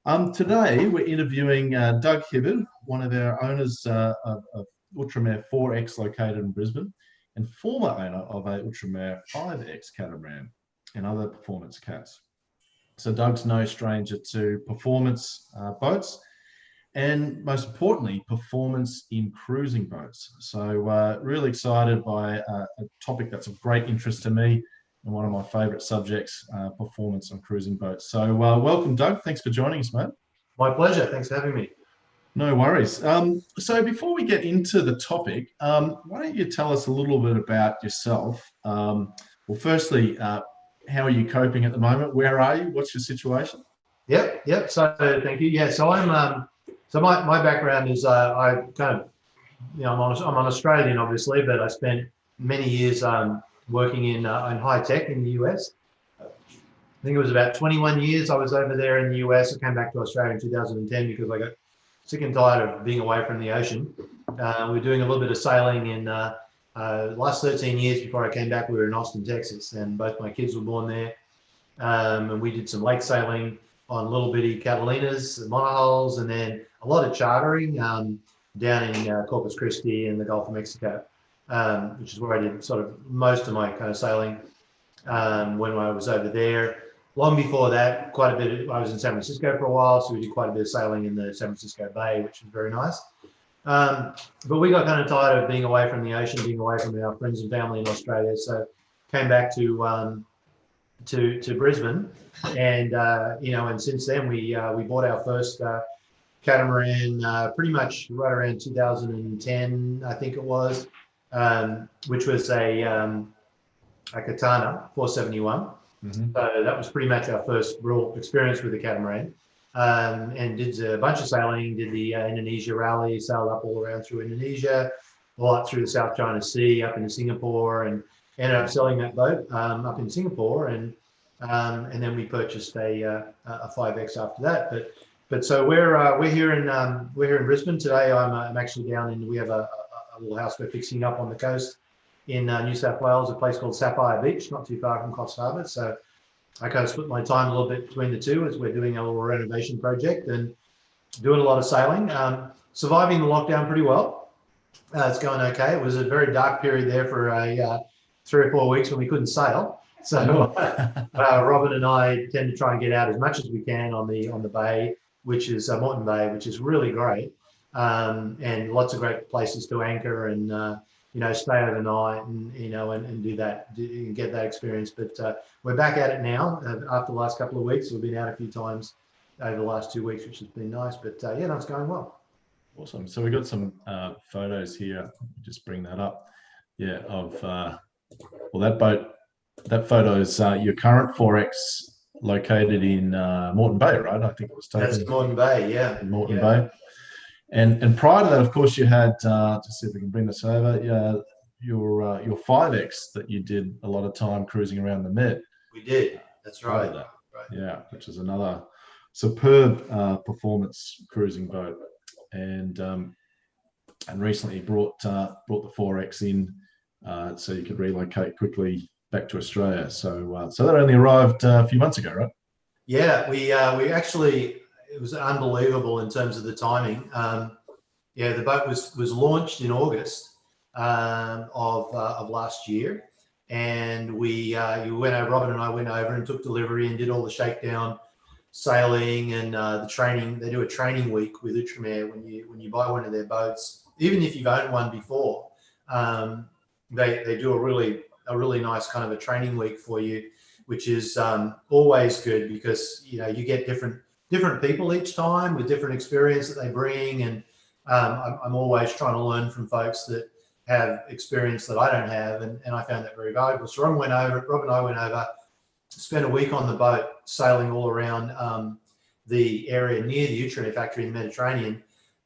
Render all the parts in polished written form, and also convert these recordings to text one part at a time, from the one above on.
Today we're interviewing Doug Hibberd, one of our owners of Outremer 4X located in Brisbane, and former owner of a Outremer 5X catamaran and other performance cats. So Doug's no stranger to performance boats, and most importantly, performance in cruising boats. So really excited by a topic that's of great interest to me and one of my favourite subjects, performance on cruising boats. So welcome, Doug. Thanks for joining us, mate. My pleasure. Thanks for having me. No worries. So before we get into the topic, why don't you tell us a little bit about yourself? Well, firstly, how are you coping at the moment? Where are you? What's your situation? Yep. So thank you. Yeah. So my background is I kind of I'm an Australian obviously, but I spent many years working in high tech in the US. I think it was about 21 years I was over there in the US. I came back to Australia in 2010 because I got sick and tired of being away from the ocean. We were doing a little bit of sailing in last 13 years before I came back. We were in Austin, Texas, and both my kids were born there. And we did some lake sailing on little bitty Catalinas, Multihulls, and then a lot of chartering down in Corpus Christi and the Gulf of Mexico, which is where I did sort of most of my kind of sailing when I was over there. Long before that, quite a bit, I was in San Francisco for a while, so we did quite a bit of sailing in the San Francisco Bay, which was very nice. But we got kind of tired of being away from the ocean, being away from our friends and family in Australia, so came back to Brisbane, and and since then we bought our first catamaran pretty much right around 2010, I think it was, which was a Katana 471. Mm-hmm. So that was pretty much our first real experience with the catamaran, and did a bunch of sailing, did the Indonesia rally, sailed up all around through Indonesia, all up through the South China Sea, up into Singapore, and ended up selling that boat up in Singapore, and then we purchased a 5X after that. But so we're here in Brisbane today. I'm actually down in, we have a little house we're fixing up on the coast in New South Wales, a place called Sapphire Beach, not too far from Coffs Harbour. So I kind of split my time a little bit between the two as we're doing a little renovation project and doing a lot of sailing. Surviving the lockdown pretty well. It's going okay. It was a very dark period there for 3 or 4 weeks when we couldn't sail. So Robin and I tend to try and get out as much as we can on the bay, which is Moreton Bay, which is really great, and lots of great places to anchor and stay overnight and do that, get that experience. But we're back at it now after the last couple of weeks. We've been out a few times over the last 2 weeks, which has been nice. But it's going well. Awesome. So we got some photos here. Just bring that up. Yeah, of that boat. That photo is your current 4X located in Moreton Bay, right? I think it was taken. That's Moreton Bay, yeah. In Moreton Bay. And prior to that, of course, you had, just see if we can bring this over, your 5X that you did a lot of time cruising around the Med. We did. That's right. Right. Yeah, which is another superb performance cruising boat. And recently brought the 4X in so you could relocate quickly back to Australia. So that only arrived a few months ago, right? Yeah, we actually, it was unbelievable in terms of the timing. The boat was launched in August of last year, and Robin and I went over and took delivery and did all the shakedown sailing and the training. They do a training week with Outremer when you buy one of their boats, even if you've owned one before. They do a really nice kind of a training week for you, which is always good because you get different people each time with different experience that they bring, and I'm always trying to learn from folks that have experience that I don't have, and I found that very valuable. So Rob and I went over, spent a week on the boat sailing all around the area near the Outremer factory in the Mediterranean,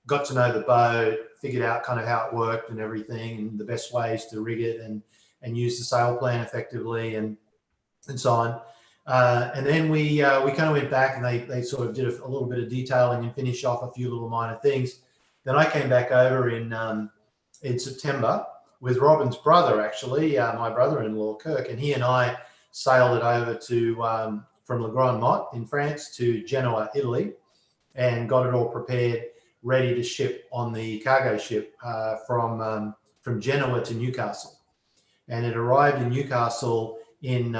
got to know the boat, figured out kind of how it worked and everything, and the best ways to rig it and use the sail plan effectively and so on. And then we kind of went back and they sort of did a little bit of detailing and finished off a few little minor things. Then I came back over in September with Robin's brother, actually, my brother-in-law, Kirk, and he and I sailed it over to from Le Grand Mot in France to Genoa, Italy, and got it all prepared, ready to ship on the cargo ship from Genoa to Newcastle. And it arrived in Newcastle in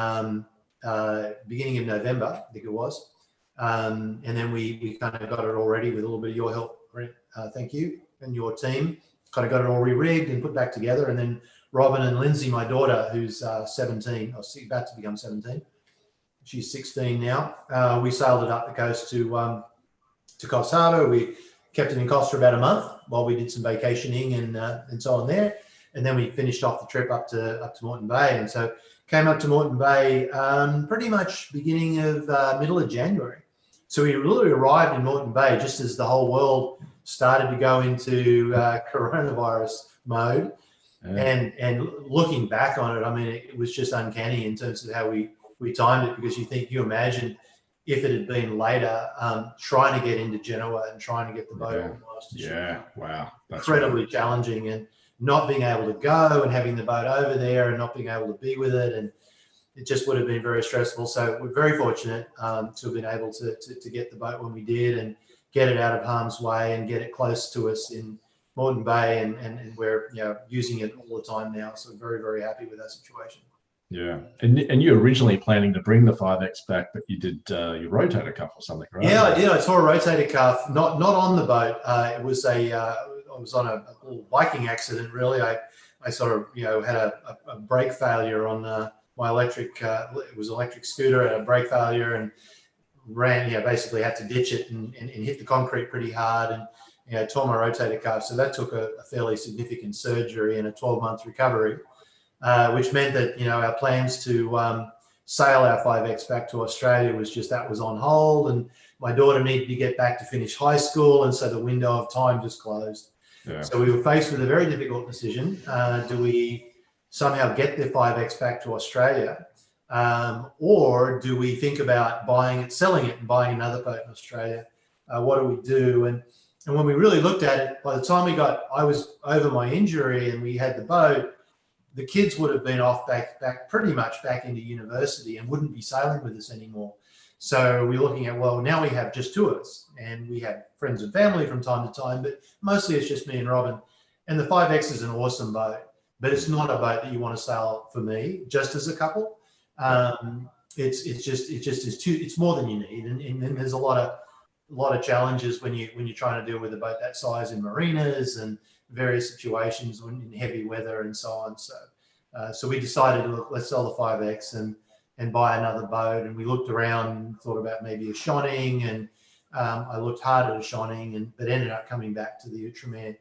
beginning of November, I think it was. And then we kind of got it all ready with a little bit of your help, Brent, thank you, and your team. Kind of got it all re-rigged and put back together. And then Robin and Lindsay, my daughter, who's 17, or about to become 17, she's 16 now. We sailed it up the coast to Coffs Harbour. We kept it in Coffs for about a month while we did some vacationing and so on there. And then we finished off the trip up to Moreton Bay. And so came up to Moreton Bay pretty much beginning of middle of January. So we really arrived in Moreton Bay just as the whole world started to go into coronavirus mode. Yeah. And looking back on it, I mean, it was just uncanny in terms of how we timed it, because you imagine if it had been later, trying to get into Genoa and trying to get the boat organised. Yeah, wow. That's incredibly challenging, and not being able to go and having the boat over there and not being able to be with it. And it just would have been very stressful. So we're very fortunate to have been able to get the boat when we did and get it out of harm's way and get it close to us in Moreton Bay. And we're using it all the time now. So very, very happy with that situation. Yeah, and you were originally planning to bring the 5X back, but you did your rotator cuff or something, right? Yeah, I did. I tore a rotator cuff, not on the boat. It was I was on a little biking accident, really. I sort of had a brake failure on my electric. It was an electric scooter, had a brake failure and ran. Basically had to ditch it and hit the concrete pretty hard and tore my rotator cuff. So that took a fairly significant surgery and a 12-month recovery. Which meant that our plans to sail our 5X back to Australia was on hold, and my daughter needed to get back to finish high school, and so the window of time just closed. Yeah. So we were faced with a very difficult decision. Do we somehow get the 5X back to Australia, or do we think about selling it and buying another boat in Australia? What do we do? And when we really looked at it, by the time I was over my injury and we had the boat, the kids would have been off back pretty much back into university and wouldn't be sailing with us anymore. So we're looking at, well, now we have just two of us, and we have friends and family from time to time, but mostly it's just me and Robin. And the 5X is an awesome boat, but it's not a boat that you want to sail for me just as a couple. It's more than you need, and there's a lot of challenges when you're trying to deal with a boat that size in marinas and various situations in heavy weather and so on. So we decided, look, let's sell the 5X and buy another boat. And we looked around and thought about maybe a Shonning, and I looked hard at a Shonning, but ended up coming back to the Outremer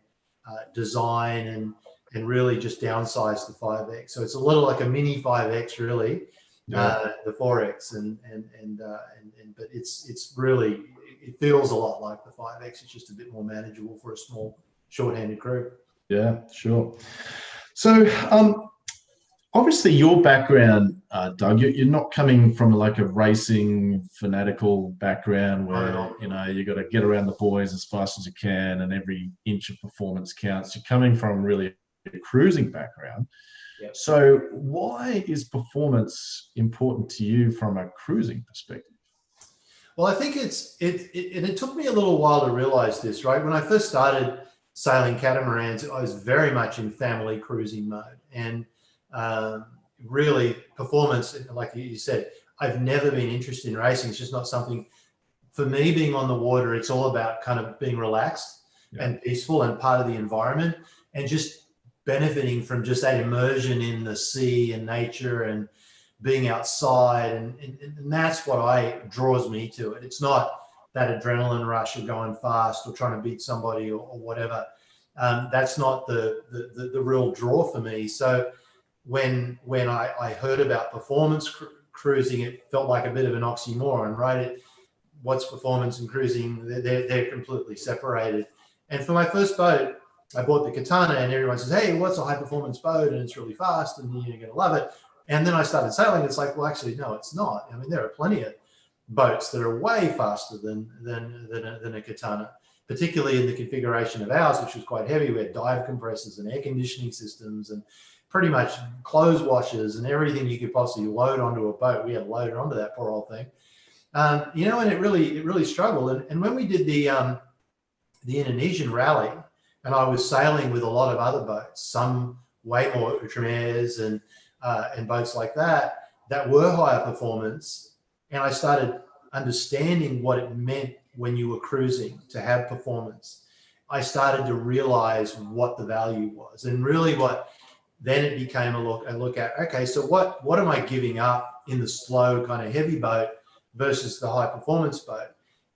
design and really just downsized the 5X. So it's a little like a mini 5X, really, the 4X, but it's really, it feels a lot like the 5X. It's just a bit more manageable for a small, short-handed crew. Yeah, sure. So obviously your background, Doug, you're not coming from like a racing fanatical background where you got to get around the boys as fast as you can and every inch of performance counts. You're coming from really a cruising background. Yep. So why is performance important to you from a cruising perspective? Well, I think it took me a little while to realize this, right? When I first started sailing catamarans, I was very much in family cruising mode, and really performance, like you said, I've never been interested in racing. It's just not something for me. Being on the water, it's all about kind of being relaxed and peaceful and part of the environment, and just benefiting from just that immersion in the sea and nature and being outside, and that's what draws me to it. It's not that adrenaline rush of going fast or trying to beat somebody or whatever. That's not the real draw for me. So when I heard about performance cruising, it felt like a bit of an oxymoron, right? What's performance and cruising? They're completely separated. And for my first boat, I bought the Katana, and everyone says, hey, what's a high performance boat? And it's really fast and you're going to love it. And then I started sailing. It's like, well, actually, no, it's not. I mean, there are plenty of boats that are way faster than a Katana, particularly in the configuration of ours, which was quite heavy. We had dive compressors and air conditioning systems and pretty much clothes washers and everything you could possibly load onto a boat. We had loaded onto that poor old thing. And it really struggled. And when we did the Indonesian rally, and I was sailing with a lot of other boats, some way more Outremer's and boats like that were higher performance, and I started understanding what it meant when you were cruising to have performance. I started to realize what the value was, and really then it became a look at, okay, so what am I giving up in the slow kind of heavy boat versus the high performance boat?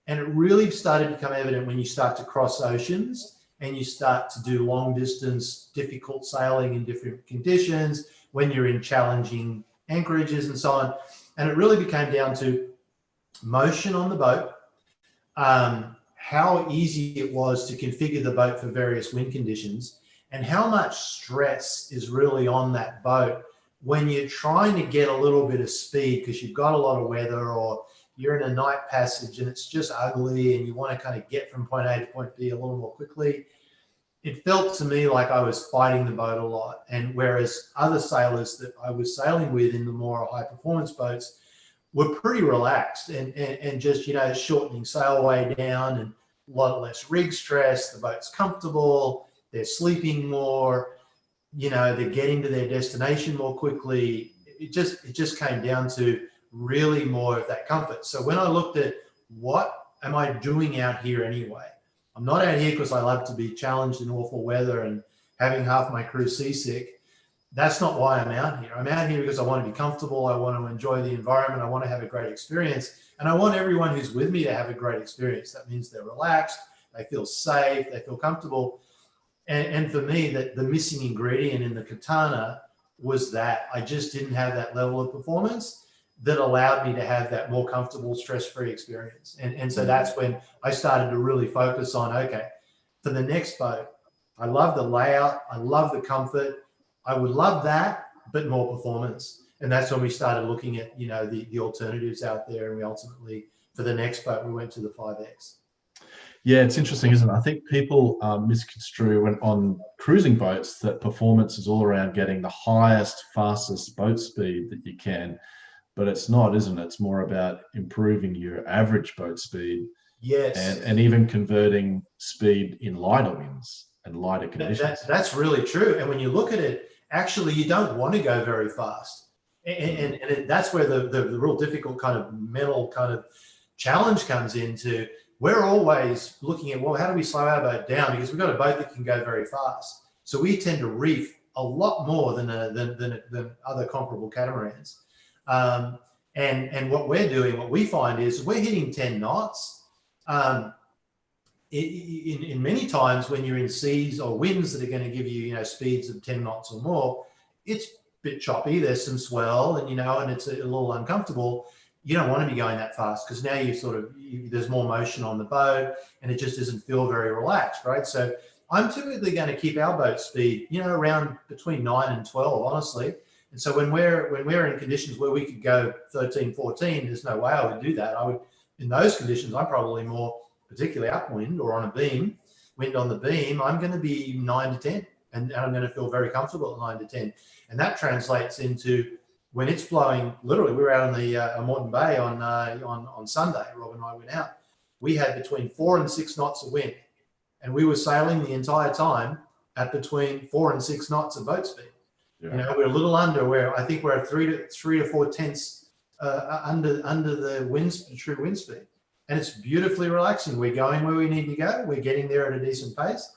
And it really started to become evident when you start to cross oceans and you start to do long distance, difficult sailing in different conditions, when you're in challenging anchorages and so on. And it really became down to motion on the boat, how easy it was to configure the boat for various wind conditions, and how much stress is really on that boat when you're trying to get a little bit of speed because you've got a lot of weather, or you're in a night passage and it's just ugly and you want to kind of get from point A to point B a little more quickly. It felt to me like I was fighting the boat a lot. And whereas other sailors that I was sailing with in the more high performance boats were pretty relaxed and just, shortening sail way down and a lot less rig stress, the boat's comfortable, they're sleeping more, they're getting to their destination more quickly. It just came down to really more of that comfort. So when I looked at what am I doing out here anyway, I'm not out here because I love to be challenged in awful weather and having half my crew seasick. That's not why I'm out here. I'm out here because I want to be comfortable. I want to enjoy the environment. I want to have a great experience. And I want everyone who's with me to have a great experience. That means they're relaxed, they feel safe, they feel comfortable. And for me, that the missing ingredient in the Katana was that I just didn't have that level of performance that allowed me to have that more comfortable, stress-free experience. And so that's when I started to really focus on, okay, for the next boat, I love the layout, I love the comfort, I would love that, but more performance. And that's when we started looking at, the alternatives out there. And we ultimately, for the next boat, we went to the 5X. Yeah, it's interesting, isn't it? I think people misconstrue when on cruising boats that performance is all around getting the highest, fastest boat speed that you can. But it's not, isn't it? It's more about improving your average boat speed. Yes. And even converting speed in lighter winds and lighter conditions. That's really true. And when you look at it, actually, you don't want to go very fast. And that's where the real difficult kind of mental kind of challenge comes into. We're always looking at, well, how do we slow our boat down? Because we've got a boat that can go very fast. So we tend to reef a lot more than other comparable catamarans. And what we're doing, what we find is we're hitting 10 knots. In many times when you're in seas or winds that are going to give you, speeds of 10 knots or more, it's a bit choppy. There's some swell and it's a little uncomfortable. You don't want to be going that fast because now there's more motion on the boat and it just doesn't feel very relaxed, right? So I'm typically going to keep our boat speed, around between 9 and 12, honestly. And so when we're in conditions where we could go 13, 14, there's no way I would do that. In those conditions, I'm probably more, particularly upwind or on a beam, wind on the beam, I'm going to be 9 to 10. And I'm going to feel very comfortable at 9 to 10. And that translates into when it's blowing, literally, we were out on the Moreton Bay on Sunday, Rob and I went out. We had between 4 and 6 knots of wind. And we were sailing the entire time at between 4 and 6 knots of boat speed. Yeah. We're a little under where I think we're at 3 to 4 tenths under the true wind speed. And it's beautifully relaxing. We're going where we need to go. We're getting there at a decent pace.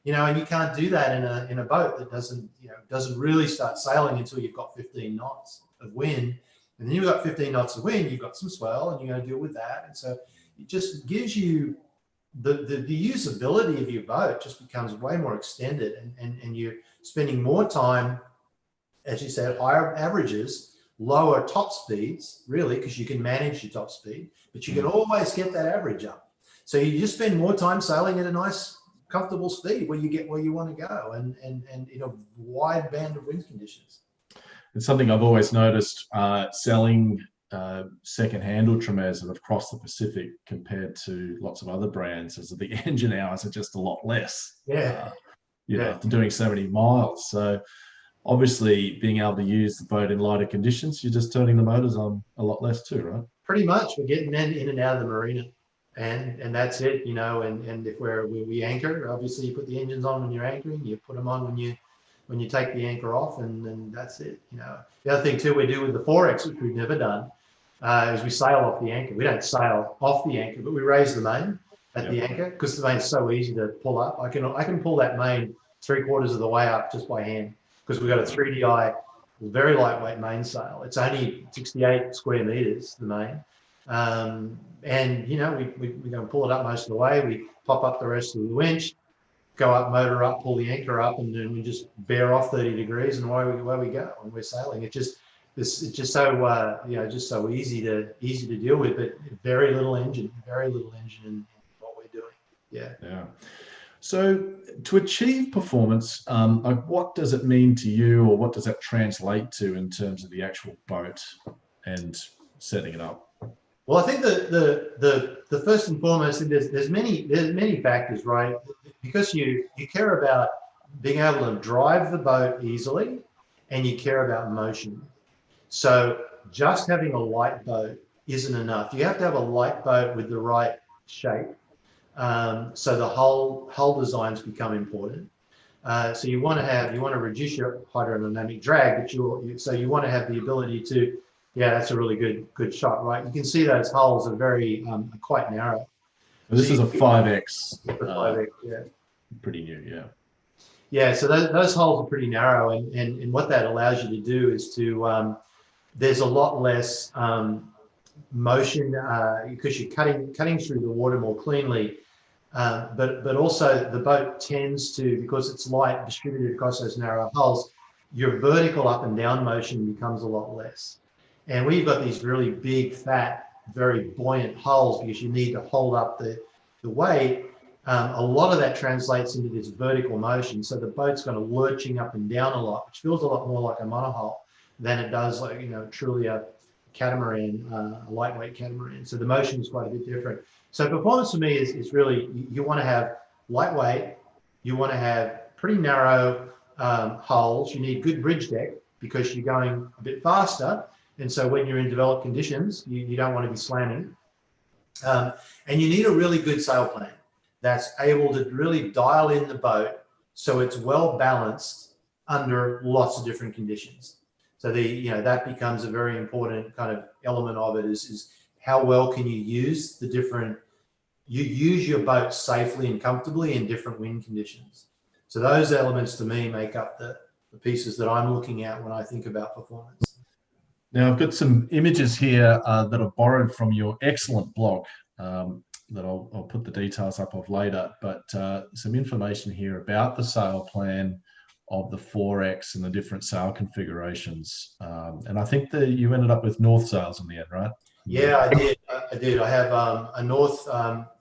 And you can't do that in a boat that doesn't really start sailing until you've got 15 knots of wind. And then you've got 15 knots of wind, you've got some swell, and you're going to deal with that. And so it just gives you the usability of your boat just becomes way more extended, and you're spending more time, as you said, higher averages, lower top speeds, really, because you can manage your top speed, but you can always get that average up. So you just spend more time sailing at a nice, comfortable speed where you get where you want to go and in a wide band of wind conditions. It's something I've always noticed selling second-hand Outremer's that have crossed the Pacific compared to lots of other brands is that the engine hours are just a lot less. After doing so many miles. So obviously being able to use the boat in lighter conditions, you're just turning the motors on a lot less too, right? Pretty much, we're getting in and out of the marina, and that's it, you know. And if we anchor, obviously you put the engines on when you're anchoring, you put them on when you take the anchor off, and that's it, you know. The other thing too we do with the 4X, which we've never done, is we sail off the anchor. We don't sail off the anchor, but we raise the main at the anchor, because the main's so easy to pull up. I can pull that main 3/4 of the way up just by hand, because we've got a 3DI, very lightweight mainsail. It's only 68 square meters, the main. And you know, we're going to pull it up most of the way. We pop up the rest of the winch, go up, motor up, pull the anchor up, and then we just bear off 30 degrees, and away we go. And we're sailing. It's just so you know, just so easy to deal with, but very little engine in what we're doing. Yeah. So to achieve performance, what does it mean to you, or what does that translate to in terms of the actual boat and setting it up? Well, I think the first and foremost, there's many factors, right? Because you care about being able to drive the boat easily, and you care about motion. So just having a light boat isn't enough. You have to have a light boat with the right shape. So the hull designs become important. So you want to reduce your hydrodynamic drag, but so you want to have the ability to, yeah, that's a really good shot, right? You can see those hulls are very quite narrow. This is a 5X. 5X, yeah. Pretty new, yeah. Yeah, so those hulls are pretty narrow, and what that allows you to do is to there's a lot less motion because you're cutting through the water more cleanly. But also the boat tends to, because it's light distributed across those narrow hulls, your vertical up and down motion becomes a lot less. And we've got these really big, fat, very buoyant hulls because you need to hold up the weight. A lot of that translates into this vertical motion. So the boat's kind of lurching up and down a lot, which feels a lot more like a monohull than it does like, you know, truly a catamaran, a lightweight catamaran. So the motion is quite a bit different. So performance for me is really, you want to have lightweight, you want to have pretty narrow hulls, you need good bridge deck because you're going a bit faster. And so when you're in developed conditions, you don't want to be slamming. And you need a really good sail plan that's able to really dial in the boat so it's well balanced under lots of different conditions. So that becomes a very important kind of element of it is how well can you use use your boat safely and comfortably in different wind conditions. So those elements to me make up the pieces that I'm looking at when I think about performance. Now I've got some images here that are borrowed from your excellent blog that I'll put the details up of later, but some information here about the sail plan of the 4X and the different sail configurations. And I think that you ended up with north sails in the end, right? Yeah, I did. I have a north,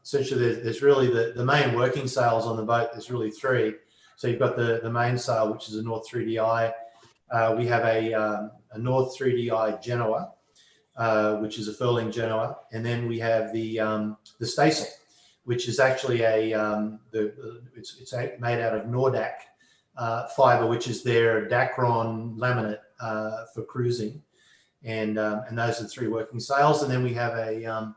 essentially there's really the main working sails on the boat, there's really three. So you've got the main sail, which is a North 3DI. We have a North 3DI Genoa, which is a furling Genoa. And then we have the staysail, which is actually it's made out of Nordac fiber, which is their Dacron laminate for cruising. And those are the three working sails. And then we have a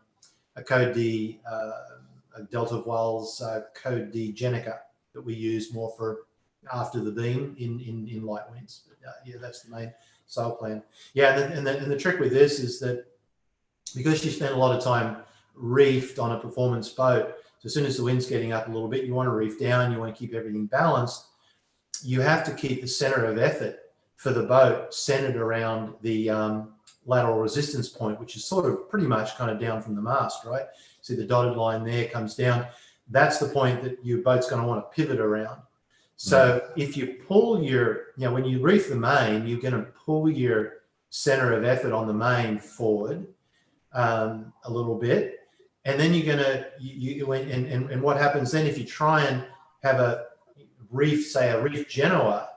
Code D, a Delta Voiles Code D Jenica that we use more for after the beam in light winds. But, yeah, that's the main sail plan. Yeah, and the trick with this is that because you spend a lot of time reefed on a performance boat, so as soon as the wind's getting up a little bit, you want to reef down, you want to keep everything balanced. You have to keep the center of effort for the boat centered around the lateral resistance point, which is sort of pretty much kind of down from the mast, right? See the dotted line there comes down. That's the point that your boat's going to want to pivot around. So if you pull when you reef the main, you're going to pull your center of effort on the main forward a little bit. And then you're going to, and what happens then if you try and have a reef, say a reef Genoa,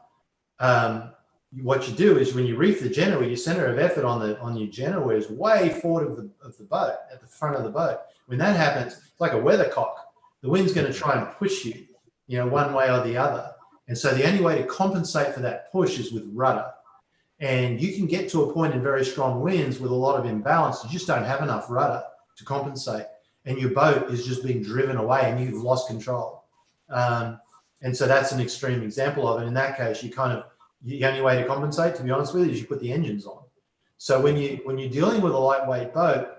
what you do is when you reef the Genoa, your center of effort on your Genoa is way forward of the boat, at the front of the boat. When that happens, it's like a weathercock. The wind's going to try and push you, one way or the other. And so the only way to compensate for that push is with rudder. And you can get to a point in very strong winds with a lot of imbalance. You just don't have enough rudder to compensate. And your boat is just being driven away and you've lost control. And so that's an extreme example of it. In that case, the only way to compensate, to be honest with you, is you put the engines on. So when you're dealing with a lightweight boat,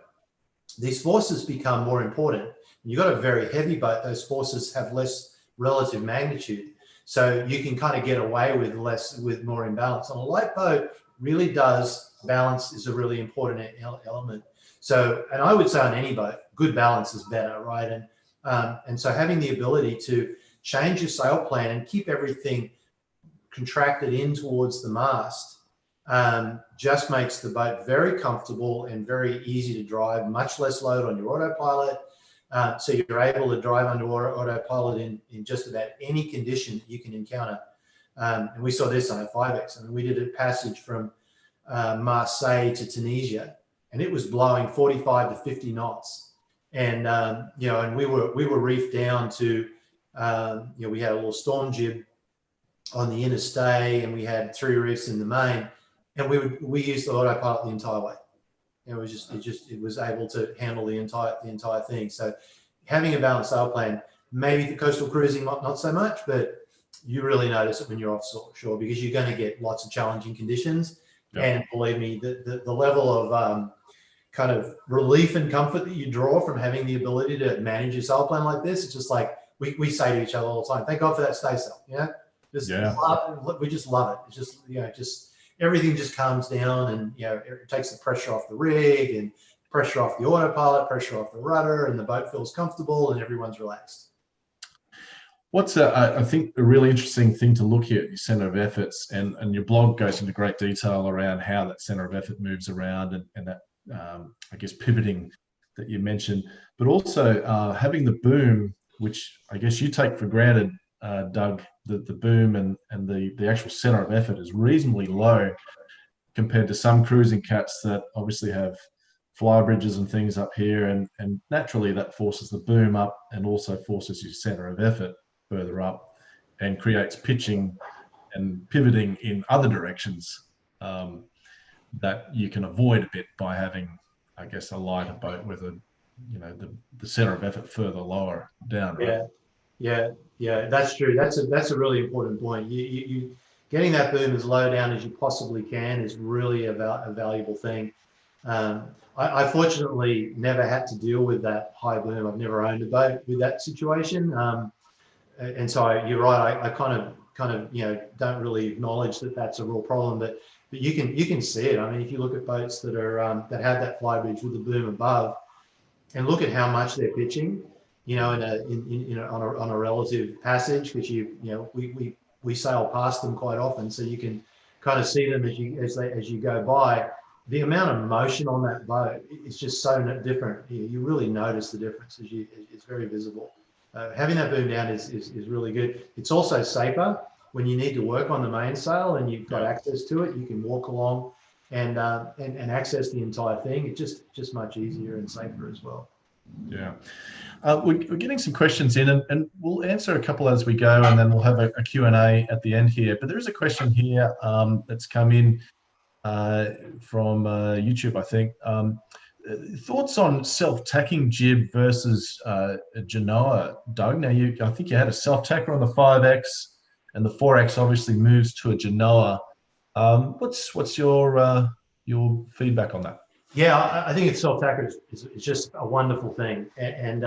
these forces become more important. You've got a very heavy boat, those forces have less relative magnitude. So you can kind of get away with more imbalance. On a light boat, really does, balance is a really important element. So, and I would say on any boat, good balance is better, right? And so having the ability to change your sail plan and keep everything contracted in towards the mast just makes the boat very comfortable and very easy to drive, much less load on your autopilot. So you're able to drive under autopilot in just about any condition that you can encounter. And we saw this on a 5X. I mean, we did a passage from Marseille to Tunisia, and it was blowing 45 to 50 knots. And, and we were reefed down to, we had a little storm jib on the inner stay, and we had 3 reefs in the main, and we used the autopilot the entire way. It was able to handle the entire thing. So having a balanced sail plan, maybe for coastal cruising, not so much, but you really notice it when you're offshore because you're going to get lots of challenging conditions. Yep. And believe me, the level of kind of relief and comfort that you draw from having the ability to manage your sail plan like this, it's just like we say to each other all the time, thank God for that staysail. We just love it. It's just, everything just calms down, and it takes the pressure off the rig and pressure off the autopilot, pressure off the rudder, and the boat feels comfortable and everyone's relaxed. What's I think a really interesting thing to look at your center of efforts, and your blog goes into great detail around how that center of effort moves around and that I guess pivoting that you mentioned, but also having the boom, which I guess you take for granted, Doug, the boom and the actual center of effort is reasonably low compared to some cruising cats that obviously have fly bridges and things up here, and naturally that forces the boom up and also forces your center of effort further up and creates pitching and pivoting in other directions that you can avoid a bit by having, I guess, a lighter boat with the center of effort further lower down. Right? Yeah, that's true. That's a really important point. You getting that boom as low down as you possibly can is really a valuable thing. I fortunately never had to deal with that high boom. I've never owned a boat with that situation, and so you're right. I kind of don't really acknowledge that that's a real problem, but you can see it. I mean, if you look at boats that are that have that fly bridge with the boom above, and look at how much they're pitching, on a relative passage, because we sail past them quite often, so you can kind of see them as you go by. The amount of motion on that boat is just so different. You really notice the difference it's very visible. Having that boom down is really good. It's also safer when you need to work on the mainsail and you've got access to it. You can walk along and access the entire thing. It's just much easier and safer as well. Yeah. We're getting some questions in, and we'll answer a couple as we go, and then we'll have a Q&A at the end here. But there is a question here that's come in from YouTube, I think. Thoughts on self-tacking jib versus a genoa, Doug? Now, I think you had a self-tacker on the 5X, and the 4X obviously moves to a genoa. What's your feedback on that? Yeah, I think it's self-tacker is just a wonderful thing, and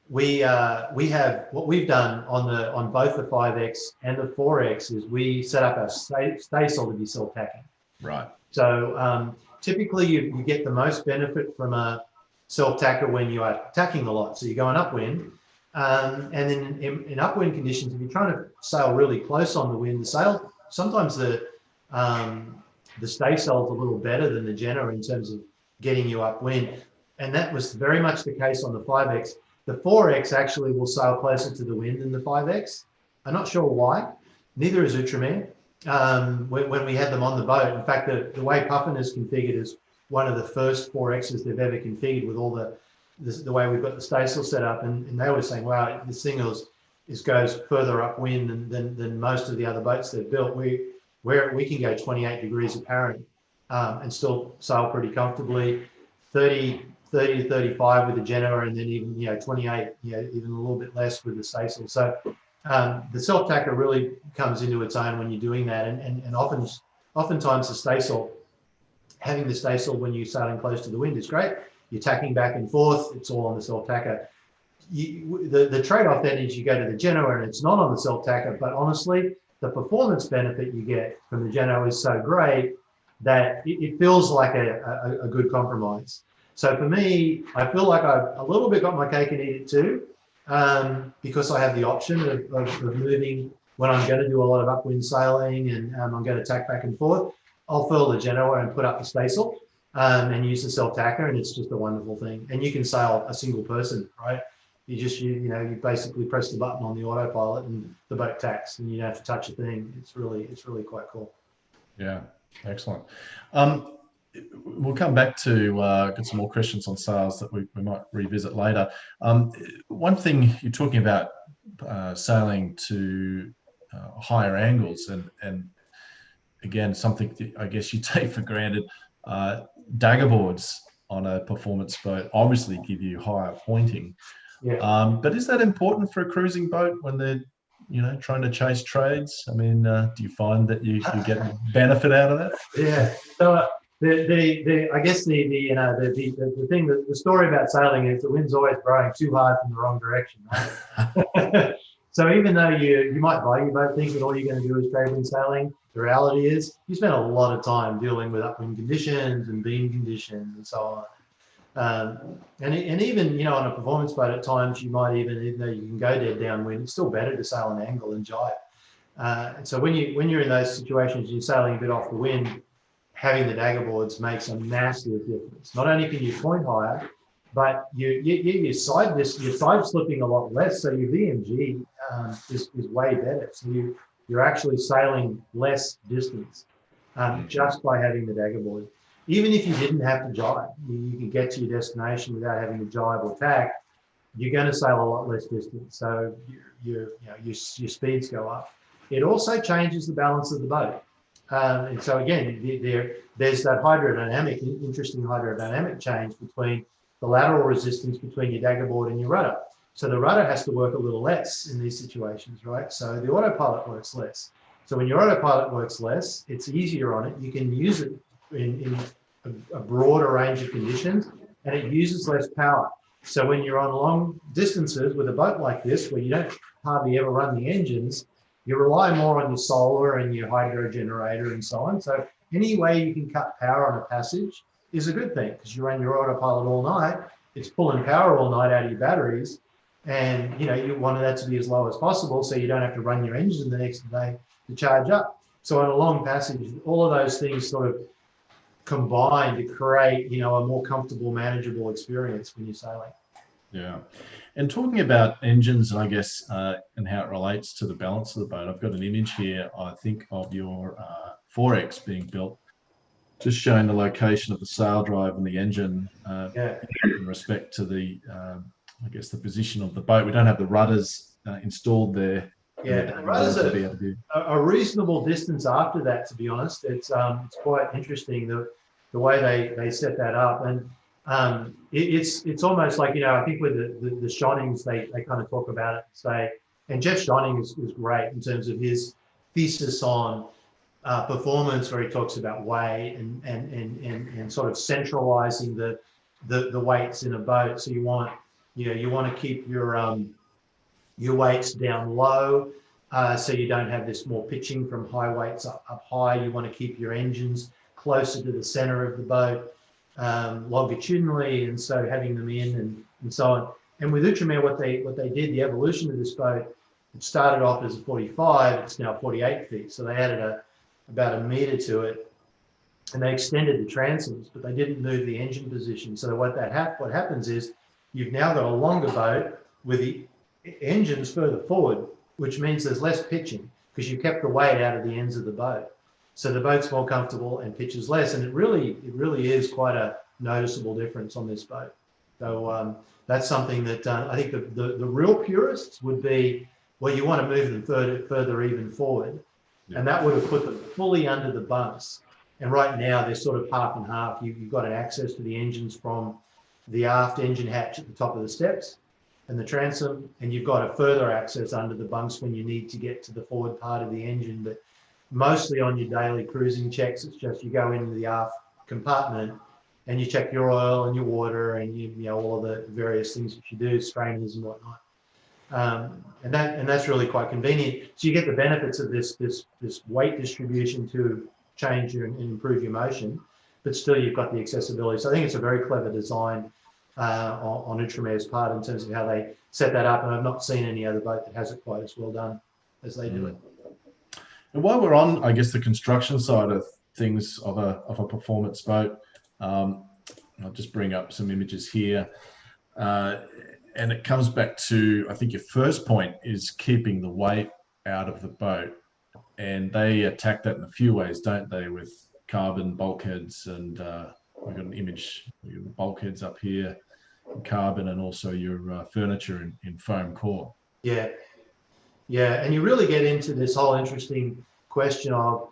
we have what we've done on both the 5X and the 4X is we set up our staysail to be self-tacking. Right. So typically you get the most benefit from a self-tacker when you are tacking a lot. So you're going upwind, and then in upwind conditions, if you're trying to sail really close on the wind, the sail sometimes the staysail is a little better than the genoa in terms of getting you upwind, and that was very much the case on the 5X. The 4X actually will sail closer to the wind than the 5X. I'm not sure why. Neither is Outremer. When we had them on the boat, in fact, the way Puffin is configured is one of the first 4Xs they've ever configured with all the way we've got the staysail set up, and they were saying, wow, this thing goes further upwind than most of the other boats they've built. where we can go 28 degrees apparent and still sail pretty comfortably, 30 to 35 with the Genoa, and then even 28, even a little bit less with the staysail. So the self-tacker really comes into its own when you're doing that, and oftentimes the staysail, having the staysail when you're sailing close to the wind is great. You're tacking back and forth, it's all on the self-tacker. The trade-off then is you go to the Genoa and it's not on the self-tacker, but honestly, the performance benefit you get from the Genoa is so great that it feels like a good compromise. So for me, I feel like I've a little bit got my cake and eat it too, because I have the option of moving when I'm going to do a lot of upwind sailing and I'm going to tack back and forth. I'll furl the Genoa and put up the staysail and use the self-tacker, and it's just a wonderful thing. And you can sail a single person, right? You basically press the button on the autopilot and the boat tacks, and you don't have to touch a thing. It's really quite cool. Yeah, excellent. We'll come back to get some more questions on sails that we might revisit later. One thing you're talking about sailing to higher angles, and again, something that I guess you take for granted, Daggerboards on a performance boat obviously give you higher pointing. Yeah. But is that important for a cruising boat when they're trying to chase trades? I mean, do you find that you get benefit out of that? Yeah. So I guess the thing, the story about sailing is the wind's always blowing too hard from the wrong direction, right? So even though you might buy your boat thinking all you're going to do is trade wind sailing, the reality is you spend a lot of time dealing with upwind conditions and beam conditions and so on. And even on a performance boat at times you might even though you can go dead downwind, it's still better to sail an angle and jibe. And so when you're in those situations, you're sailing a bit off the wind, having the Daggerboards makes a massive difference. Not only can you point higher, but you're side slipping a lot less, so your VMG is way better. So you're actually sailing less distance just by having the Daggerboard. Even if you didn't have to jibe, you can get to your destination without having to jibe or tack, you're going to sail a lot less distance. So your speeds go up. It also changes the balance of the boat. And so again, there's that interesting hydrodynamic change between the lateral resistance between your Daggerboard and your rudder. So the rudder has to work a little less in these situations, right? So the autopilot works less. So when your autopilot works less, it's easier on it. You can use it in a broader range of conditions, and it uses less power. So when you're on long distances with a boat like this, where you don't hardly ever run the engines, you rely more on your solar and your hydro generator and so on. So any way you can cut power on a passage is a good thing, because you run your autopilot all night, it's pulling power all night out of your batteries, and you want that to be as low as possible so you don't have to run your engine the next day to charge up. So on a long passage, all of those things sort of combine to create a more comfortable, manageable experience when you're sailing. Yeah. And talking about engines, and I guess, and how it relates to the balance of the boat, I've got an image here, I think, of your 4X being built, just showing the location of the sail drive and the engine in respect to the, I guess, the position of the boat. We don't have the rudders installed there. Yeah, the rudders are a reasonable distance after that, to be honest. It's quite interesting the way they set that up. And it's almost like, I think with the Shonnings, they kind of talk about it and say, and Jeff Shonning is great in terms of his thesis on performance, where he talks about weight and sort of centralizing the weights in a boat. So you want to keep your weights down low, so you don't have this more pitching from high weights up high. You want to keep your engines closer to the center of the boat, longitudinally, and so having them in and so on. And with Outremer, what they did, the evolution of this boat, it started off as a 45, it's now 48 feet. So they added about a meter to it, and they extended the transoms, but they didn't move the engine position. So what happens is you've now got a longer boat with the engines further forward, which means there's less pitching because you kept the weight out of the ends of the boat. So the boat's more comfortable and pitches less, and it really is quite a noticeable difference on this boat. So that's something that I think the real purists would be, well, you want to move them further even forward. and that would have put them fully under the bunks. And right now they're sort of half and half. You've got an access to the engines from the aft engine hatch at the top of the steps and the transom, and you've got a further access under the bunks when you need to get to the forward part of the engine. But mostly on your daily cruising checks, it's just you go into the aft compartment and you check your oil and your water and you know all of the various things that you do, strainers and whatnot. And that's really quite convenient. So you get the benefits of this weight distribution to change and improve your motion, but still you've got the accessibility. So I think it's a very clever design on Outremer's part in terms of how they set that up. And I've not seen any other boat that has it quite as well done as they do it. And while we're on, I guess, the construction side of things of a performance boat, I'll just bring up some images here. And it comes back to, I think your first point is keeping the weight out of the boat. And they attack that in a few ways, don't they? With carbon bulkheads, and we've got an image, your bulkheads up here, carbon, and also your furniture in foam core. Yeah. Yeah, and you really get into this whole interesting question of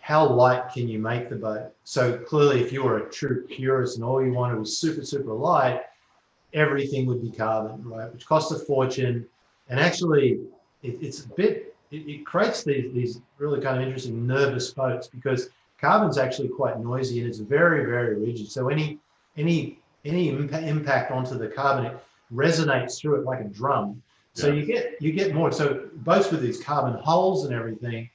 how light can you make the boat? So clearly, if you were a true purist and all you wanted was super, super light, everything would be carbon, right? Which costs a fortune. And actually, it creates these really kind of interesting nervous boats, because carbon's actually quite noisy and it's very, very rigid. So any impact onto the carbon, it resonates through it like a drum. So you get more. So boats with these carbon hulls and everything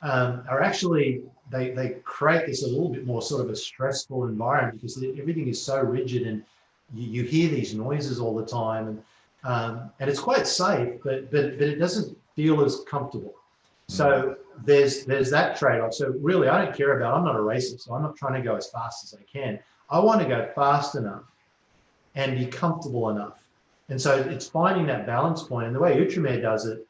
are actually, they create this a little bit more sort of a stressful environment, because everything is so rigid and you hear these noises all the time, and it's quite safe, but it doesn't feel as comfortable. So there's that trade-off. So really, I don't care about, I'm not a racer, so I'm not trying to go as fast as I can. I want to go fast enough and be comfortable enough. And so it's finding that balance point. And the way Outremer does it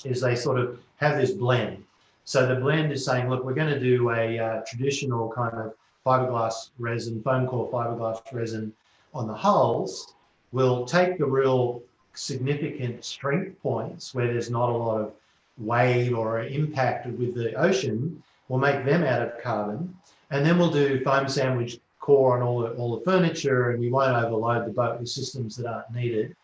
is they sort of have this blend. So the blend is saying, look, we're going to do a traditional kind of fiberglass resin, foam core fiberglass resin on the hulls. We'll take the real significant strength points where there's not a lot of wave or impact with the ocean. We'll make them out of carbon, and then we'll do foam sandwich core on all the furniture, and we won't overload the boat with systems that aren't needed.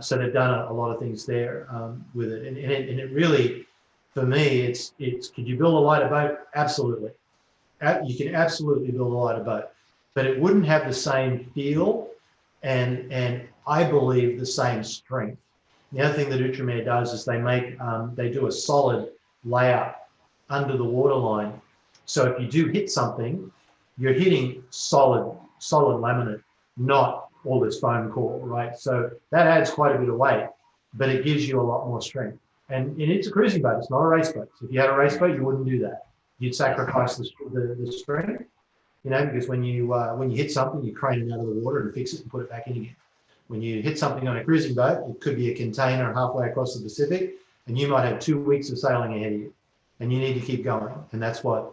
So they've done a lot of things there with it, and it really, for me, it's could you build a lighter boat? Absolutely. You can absolutely build a lighter boat, but it wouldn't have the same feel and I believe the same strength. The other thing that Outremer does is they do a solid layout under the waterline. So if you do hit something, you're hitting solid laminate, not all this foam core, right? So that adds quite a bit of weight, but it gives you a lot more strength. And it's a cruising boat, it's not a race boat. So if you had a race boat, you wouldn't do that. You'd sacrifice the strength, you know, because when you hit something, you crane it out of the water and fix it and put it back in again. When you hit something on a cruising boat, it could be a container halfway across the Pacific, and you might have 2 weeks of sailing ahead of you, and you need to keep going. And that's what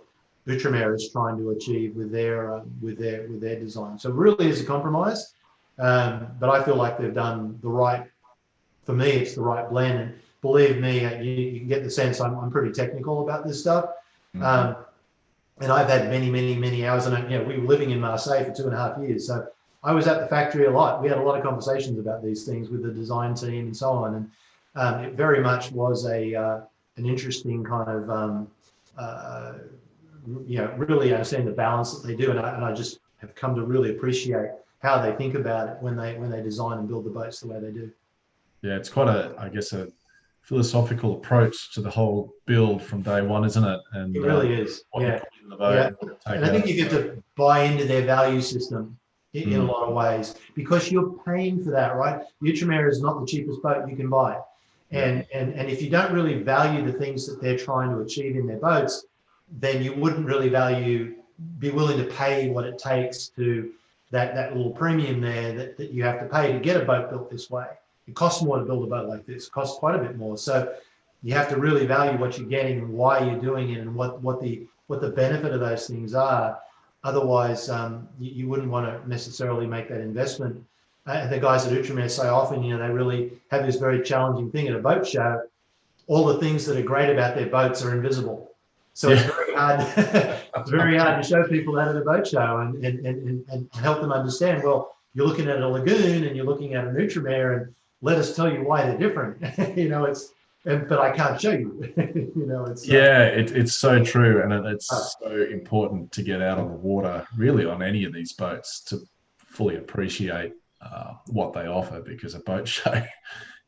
Outremer is trying to achieve with their design. So it really is a compromise, but I feel like they've done the right. For me, it's the right blend. And believe me, you can get the sense I'm pretty technical about this stuff. Mm-hmm. And I've had many hours, and we were living in Marseille for 2.5 years, so I was at the factory a lot. We had a lot of conversations about these things with the design team and so on, and it very much was an interesting kind of really understand the balance that they do, and I just have come to really appreciate how they think about it when they design and build the boats the way they do. Yeah, it's quite a philosophical approach to the whole build from day one, isn't it? And it really is. Yeah. And I think you get to buy into their value system in a lot of ways, because you're paying for that, right? Outremer is not the cheapest boat you can buy. And if you don't really value the things that they're trying to achieve in their boats, then you wouldn't really be willing to pay what it takes to that little premium there that you have to pay to get a boat built this way. It costs more to build a boat like this. It costs quite a bit more. So you have to really value what you're getting and why you're doing it and what the benefit of those things are. Otherwise, you wouldn't want to necessarily make that investment. The guys at Outremer say often, they really have this very challenging thing at a boat show. all the things that are great about their boats are invisible. So it's very hard. It's very hard to show people that at a boat show and help them understand. Well, you're looking at a lagoon and you're looking at an Outremer, and let us tell you why they're different. But I can't show you. It's so true, and it's so important to get out on the water, really, on any of these boats to fully appreciate what they offer, because a boat show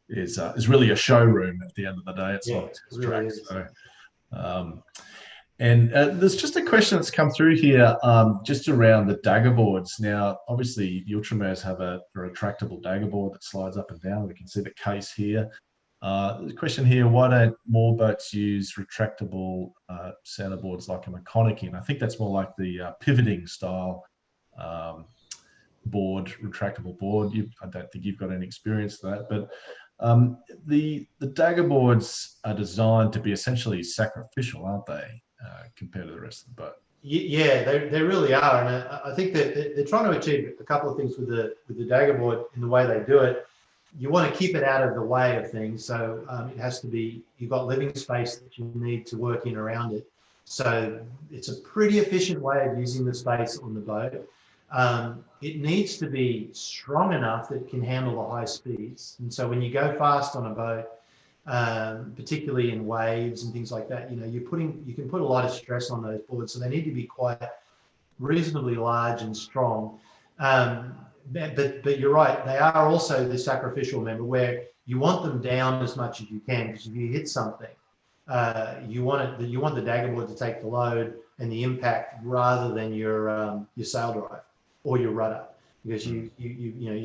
is really a showroom at the end of the day. It's not a test track. Really So, and there's just a question that's come through here, just around the Daggerboards. Now, obviously, the Outremer's have a retractable Daggerboard that slides up and down. We can see the case here. The question here: why don't more boats use retractable centerboards like a Mechanic? I think that's more like the pivoting style board, retractable board. I don't think you've got any experience with that, but the Daggerboards are designed to be essentially sacrificial, aren't they, compared to the rest of the boat? Yeah, they really are, and I think that they're trying to achieve a couple of things with the Daggerboard in the way they do it. You want to keep it out of the way of things, so it has to be, you've got living space that you need to work in around it. So it's a pretty efficient way of using the space on the boat. It needs to be strong enough that it can handle the high speeds. And so when you go fast on a boat, particularly in waves and things like that, you can put a lot of stress on those boards. So they need to be quite reasonably large and strong. But you're right, they are also the sacrificial member, where you want them down as much as you can, because if you hit something, you want the Daggerboard to take the load and the impact rather than your sail drive or your rudder, because you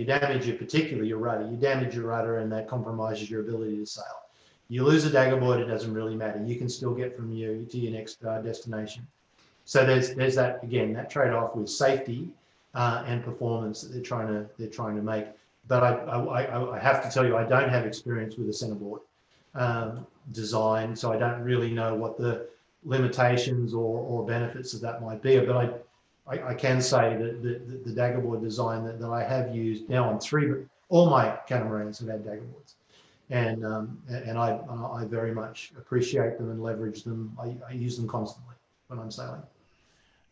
damage particularly your rudder. You damage your rudder, and that compromises your ability to sail. You lose a Daggerboard, it doesn't really matter. You can still get from you to your next destination. So there's that, again, that trade-off with safety and performance that they're trying to make. But I have to tell you, I don't have experience with a centerboard design, so I don't really know what the limitations or benefits of that might be. But I can say that the Daggerboard design that I have used now on all my catamarans have had Daggerboards, and I very much appreciate them and leverage them. I use them constantly when I'm sailing.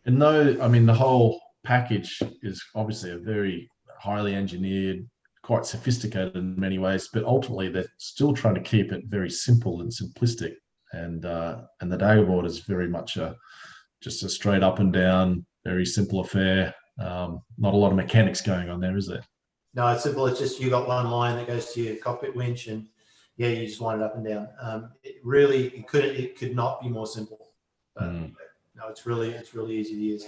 And the whole package is obviously a very highly engineered, quite sophisticated in many ways, but ultimately they're still trying to keep it very simple and simplistic. And the Daggerboard is very much just a straight up and down, very simple affair. Not a lot of mechanics going on there, is there? No, it's simple. It's just, you got one line that goes to your cockpit winch, and you just wind it up and down. It could not be more simple. No, it's really easy to use.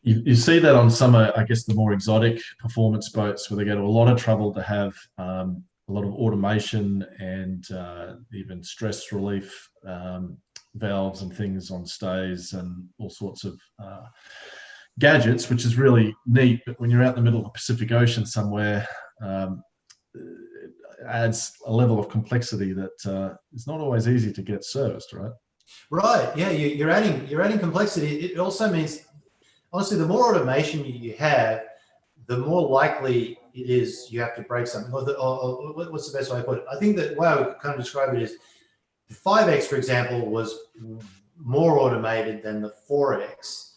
You see that on some, I guess, the more exotic performance boats, where they go to a lot of trouble to have a lot of automation and even stress relief valves and things on stays and all sorts of gadgets, which is really neat. But when you're out in the middle of the Pacific Ocean somewhere, it adds a level of complexity that is not always easy to get serviced, right? Right. Yeah, you're adding complexity. It also means, honestly, the more automation you have, the more likely it is you have to break something. What's the best way to put it? I think that the way I would kind of describe it is, the 5X, for example, was more automated than the 4X,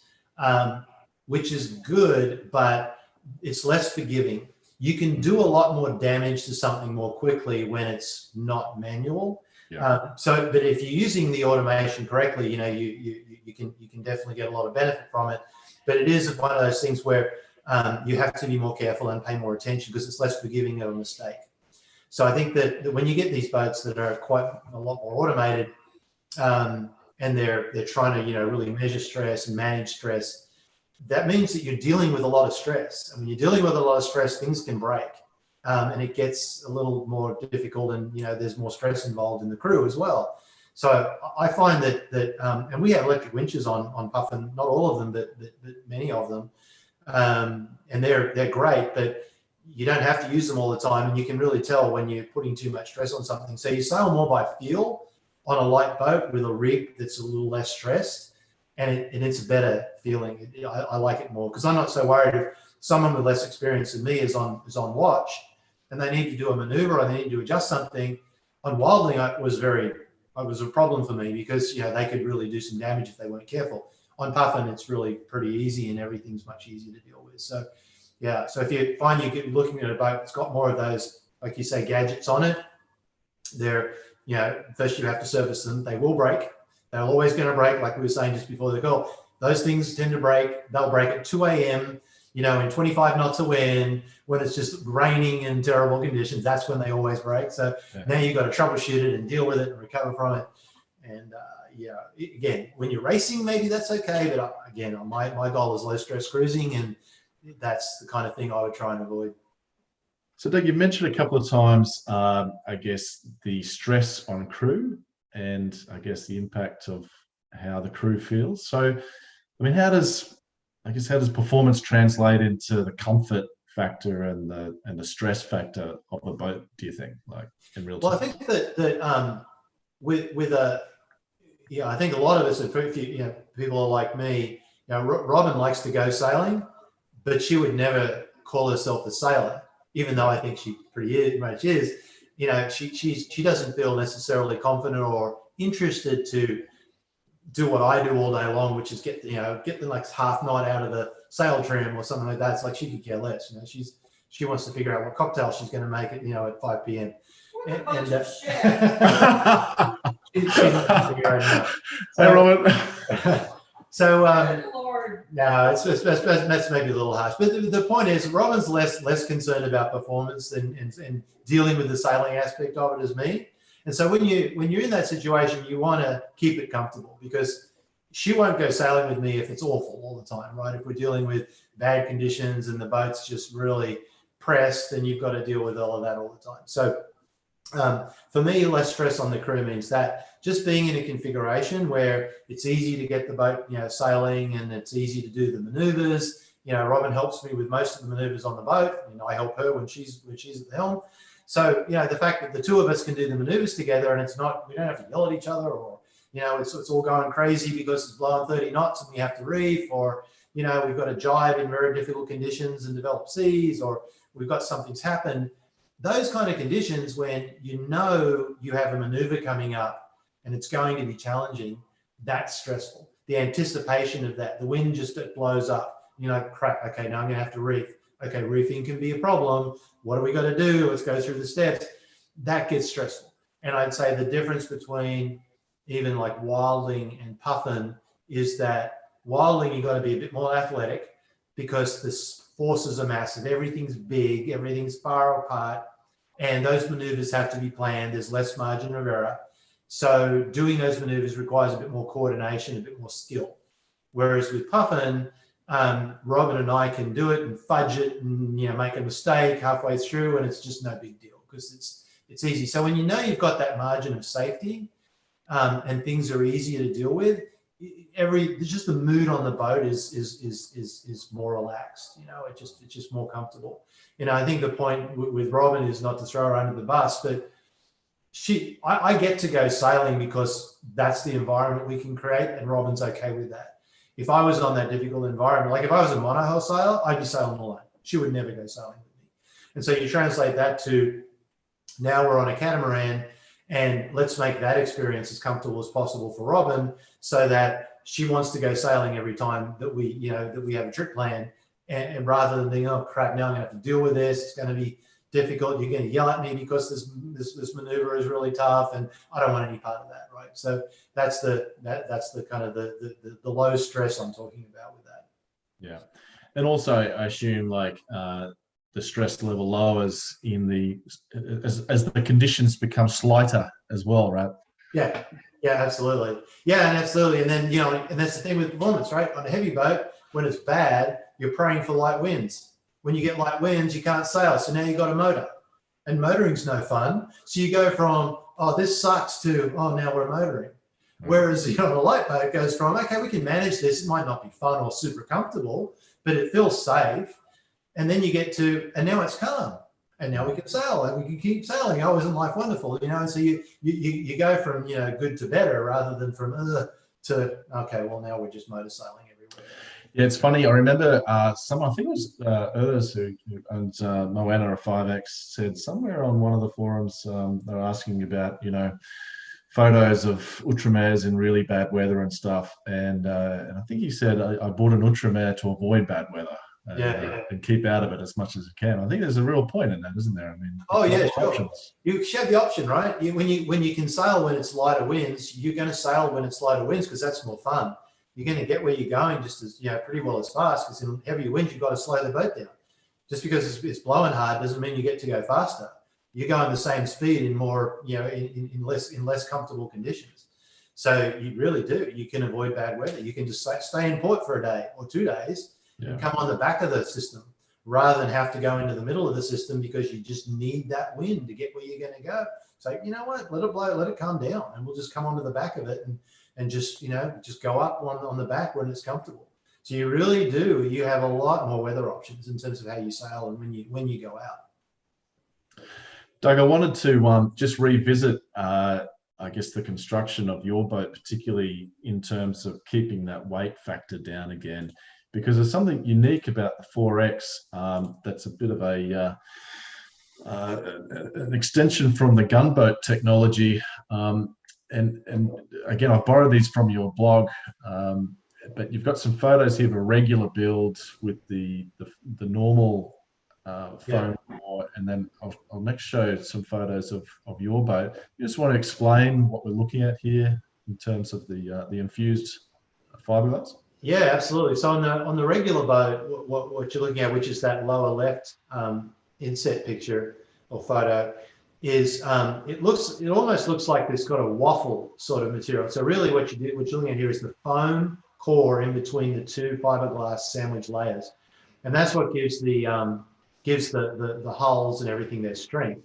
which is good, but it's less forgiving. You can do a lot more damage to something more quickly when it's not manual. Yeah. But if you're using the automation correctly, you can definitely get a lot of benefit from it. But it is one of those things where you have to be more careful and pay more attention, because it's less forgiving of a mistake. So I think that when you get these boats that are quite a lot more automated, and they're trying to really measure stress and manage stress, that means that you're dealing with a lot of stress. And when you're dealing with a lot of stress, things can break, and it gets a little more difficult, and there's more stress involved in the crew as well. So I find that and we have electric winches on Puffin, not all of them, but many of them, and they're great, but you don't have to use them all the time, and you can really tell when you're putting too much stress on something. So you sail more by feel on a light boat with a rig that's a little less stressed, and it's a better feeling. I like it more, because I'm not so worried if someone with less experience than me is on watch and they need to do a maneuver or they need to adjust something. On wildling, it was a problem for me because, they could really do some damage if they weren't careful. On puffin, it's really pretty easy and everything's much easier to deal with. So, yeah. So if you find you get looking at a boat that's got more of those, like you say, gadgets on it, they're, first you have to service them. They will break. They're always going to break, like we were saying just before the call. Those things tend to break. They'll break at 2 a.m., in 25 knots of wind, when it's just raining in terrible conditions. That's when they always break. So now you've got to troubleshoot it and deal with it and recover from it. And again, when you're racing, maybe that's okay. But again, my goal is low stress cruising, and that's the kind of thing I would try and avoid. So, Doug, you mentioned a couple of times, I guess, the stress on crew and I guess the impact of how the crew feels. So, I mean, how does performance translate into the comfort factor and the stress factor of a boat, do you think, like in real time? Well, I think that I think a lot of us, people are like me. Robin likes to go sailing, but she would never call herself a sailor, even though I think she pretty much is. She doesn't feel necessarily confident or interested to do what I do all day long, which is get the like half night out of the sail trim or something like that. It's like she could care less. She wants to figure out what cocktail she's going to make it, at 5 p.m. She's not Hey, Robin. So, Lord. no, that's maybe a little harsh. But the point is, Robin's less concerned about performance and dealing with the sailing aspect of it as me. And so when you're in that situation, you want to keep it comfortable, because she won't go sailing with me if it's awful all the time, right? If we're dealing with bad conditions and the boat's just really pressed, and you've got to deal with all of that all the time. So for me, less stress on the crew means that just being in a configuration where it's easy to get the boat, sailing, and it's easy to do the maneuvers. Robin helps me with most of the maneuvers on the boat, and I help her when she's at the helm. So, the fact that the two of us can do the maneuvers together, and we don't have to yell at each other, or, it's all going crazy because it's blowing 30 knots and we have to reef, or, we've got to jibe in very difficult conditions and develop seas, or we've got something's happened. Those kind of conditions, when you have a maneuver coming up and it's going to be challenging, that's stressful. The anticipation of that, the wind just blows up, crap, okay, now I'm going to have to reef. Okay, reefing can be a problem. What do we got to do? Let's go through the steps. That gets stressful. And I'd say the difference between even like wildling and puffin is that wildling, you got to be a bit more athletic, because the forces are massive. Everything's big, everything's far apart, and those maneuvers have to be planned. There's less margin of error. So doing those maneuvers requires a bit more coordination, a bit more skill. Whereas with puffin, Robin and I can do it and fudge it and make a mistake halfway through, and it's just no big deal because it's easy. So when you've got that margin of safety, and things are easier to deal with, just the mood on the boat is more relaxed. It's just more comfortable. I think the point with Robin is not to throw her under the bus, but I get to go sailing because that's the environment we can create, and Robin's okay with that. If I was on that difficult environment, like if I was a Multihull sailor, I'd be sailing alone. She would never go sailing with me. And so you translate that to, now we're on a catamaran, and let's make that experience as comfortable as possible for Robin, so that she wants to go sailing every time that we have a trip plan, and rather than being, oh crap, now I'm gonna have to deal with this, it's gonna be difficult, you're gonna yell at me because this maneuver is really tough, and I don't want any part of that, right? So that's the kind of the low stress I'm talking about with that. Yeah, and also I assume like the stress level lowers as the conditions become slighter as well, right? Yeah, absolutely. Yeah, and absolutely. And then and that's the thing with performance, right? On a heavy boat, when it's bad, you're praying for light winds. When you get light winds, you can't sail, so now you've got a motor, and motoring's no fun. So you go from, oh, this sucks, to, oh, now we're motoring. Whereas on a light boat, it goes from, okay, we can manage this. It might not be fun or super comfortable, but it feels safe. And then you get to, and now it's calm, and now we can sail, and we can keep sailing. Oh, isn't life wonderful? And so you go from good to better, rather than from to, okay, well, now we're just motor sailing everywhere. Yeah, it's funny. I remember I think it was Urs who owns Moana, a 5X, said somewhere on one of the forums, they were asking about, photos of Outremeres in really bad weather and stuff. And I think he said, I bought an Outremer to avoid bad weather Yeah. and keep out of it as much as I can. I think there's a real point in that, isn't there? I mean, Oh you've yeah, got more sure. options. You should have the option, right? When you can sail when it's lighter winds, you're going to sail when it's lighter winds because that's more fun. You're going to get where you're going just as pretty well as fast, because in heavier winds you've got to slow the boat down. Just because it's blowing hard doesn't mean you get to go faster. You're going the same speed in more, in less comfortable conditions. So you really do. You can avoid bad weather. You can just stay in port for a day or 2 days and come on the back of the system, rather than have to go into the middle of the system because you just need that wind to get where you're going to go. So you know what? Let it blow, let it calm down, and we'll just come onto the back of it and just go up on the back when it's comfortable. So you really do. You have a lot more weather options in terms of how you sail and when you go out. Doug, I wanted to just revisit, I guess, the construction of your boat, particularly in terms of keeping that weight factor down again, because there's something unique about the 4X that's a bit of an extension from the gunboat technology. And again, I've borrowed these from your blog, but you've got some photos here of a regular build with the normal foam core, and then I'll next show some photos of your boat. You just want to explain what we're looking at here in terms of the infused fiberglass? Yeah, absolutely. So on the regular boat, what you're looking at, which is that lower left inset picture or photo, is it almost looks like it's got a waffle sort of material. So really what you're looking at here is the foam core in between the two fiberglass sandwich layers, and that's what gives the hulls and everything their strength.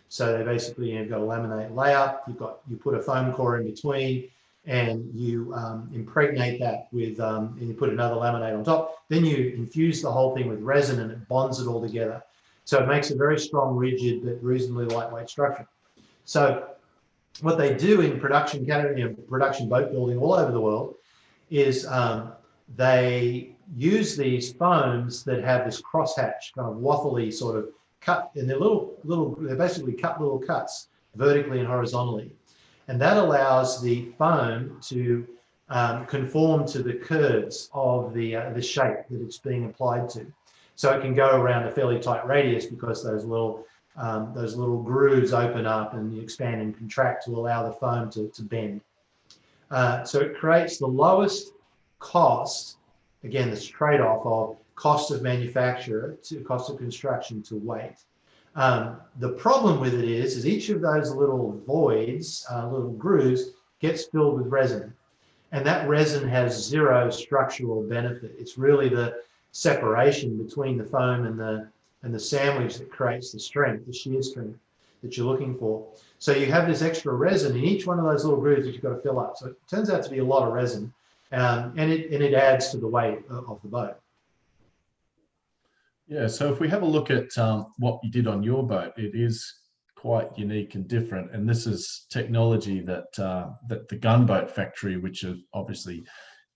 So they basically, you've got a laminate layup, you put a foam core in between, and you impregnate that with, and you put another laminate on top. Then you infuse the whole thing with resin, and it bonds it all together. So it makes a very strong, rigid, but reasonably lightweight structure. So what they do in production boat building all over the world is they use these foams that have this crosshatch, kind of waffly sort of cut, and they're basically cut little cuts vertically and horizontally. And that allows the foam to conform to the curves of the shape that it's being applied to. So it can go around a fairly tight radius because those little grooves open up and you expand and contract to allow the foam to bend. So it creates the lowest cost, again, this trade-off of cost of manufacture to cost of construction to weight. The problem with it is each of those little voids, little grooves, gets filled with resin. And that resin has zero structural benefit. It's really the separation between the foam and the sandwich that creates the strength, the shear strength that you're looking for. So you have this extra resin in each one of those little grooves that you've got to fill up. So it turns out to be a lot of resin, and it adds to the weight of the boat. Yeah, so if we have a look at what you did on your boat, it is quite unique and different. And this is technology that the gunboat factory, which is obviously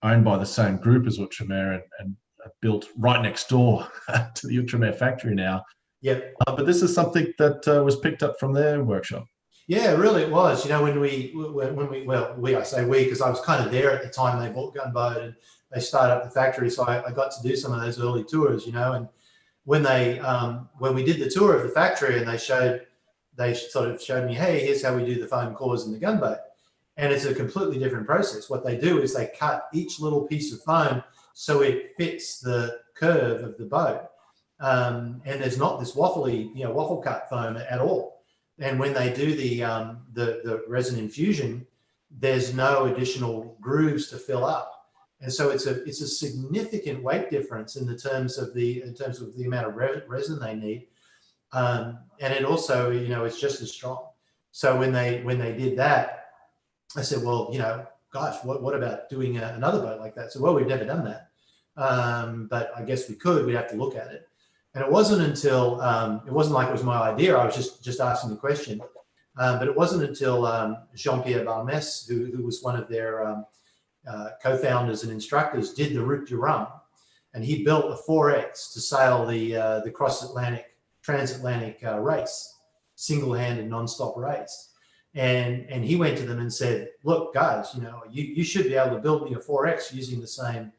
owned by the same group as Outremer and built right next door to the Outremer factory now. Yep. But this is something that was picked up from their workshop. Yeah, really it was. I say we because I was kind of there at the time they bought Gunboat and they started up the factory. So I got to do some of those early tours, and when we did the tour of the factory and they sort of showed me, hey, here's how we do the foam cores in the Gunboat. And it's a completely different process. What they do is they cut each little piece of foam so it fits the curve of the boat. And there's not this waffle cut foam at all. And when they do the resin infusion, there's no additional grooves to fill up. And so it's a significant weight difference in terms of the amount of resin they need. And it also, it's just as strong. So when they did that, I said, well, gosh, what about doing another boat like that? So, well, we've never done that. But I guess we could. We'd have to look at it. And it wasn't until, it wasn't like it was my idea. I was just asking the question. But it wasn't until Jean-Pierre Balmès, who was one of their co-founders and instructors, did the Route du Rhum. and he built a 4X to sail the transatlantic race, single-handed, non-stop race. And he went to them and said, look, guys, you should be able to build me a 4X using the same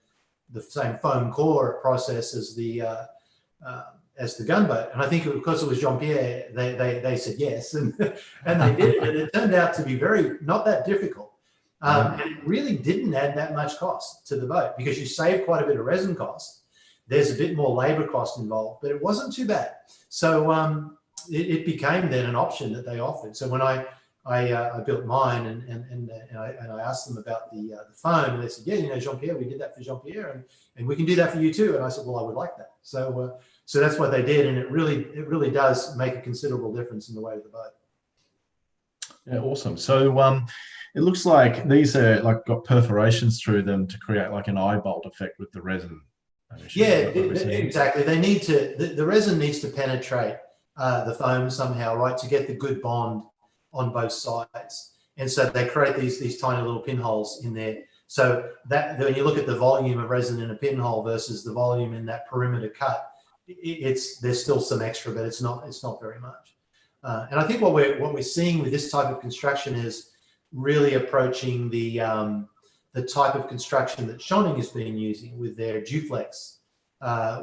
foam core process as the gunboat. And I think because it was Jean-Pierre, they said yes, and they did it. And it turned out to be not that difficult. And it really didn't add that much cost to the boat, because you save quite a bit of resin cost. There's a bit more labor cost involved, but it wasn't too bad. So it became then an option that they offered. So when I built mine and I asked them about the foam, and they said, yeah, Jean-Pierre, we did that for Jean-Pierre, and we can do that for you too. And I said, well, I would like that. So that's what they did, and it really does make a considerable difference in the weight of the boat. Yeah, awesome. So it looks like these are got perforations through them to create like an eye bolt effect with the resin. Yeah, exactly. They need to. The resin needs to penetrate the foam somehow, right, to get the good bond on both sides. And so they create these tiny little pinholes in there. So that when you look at the volume of resin in a pinhole versus the volume in that perimeter cut, there's still some extra, but it's not very much. And I think what we're seeing with this type of construction is really approaching the type of construction that Schoening has been using with their Duflex,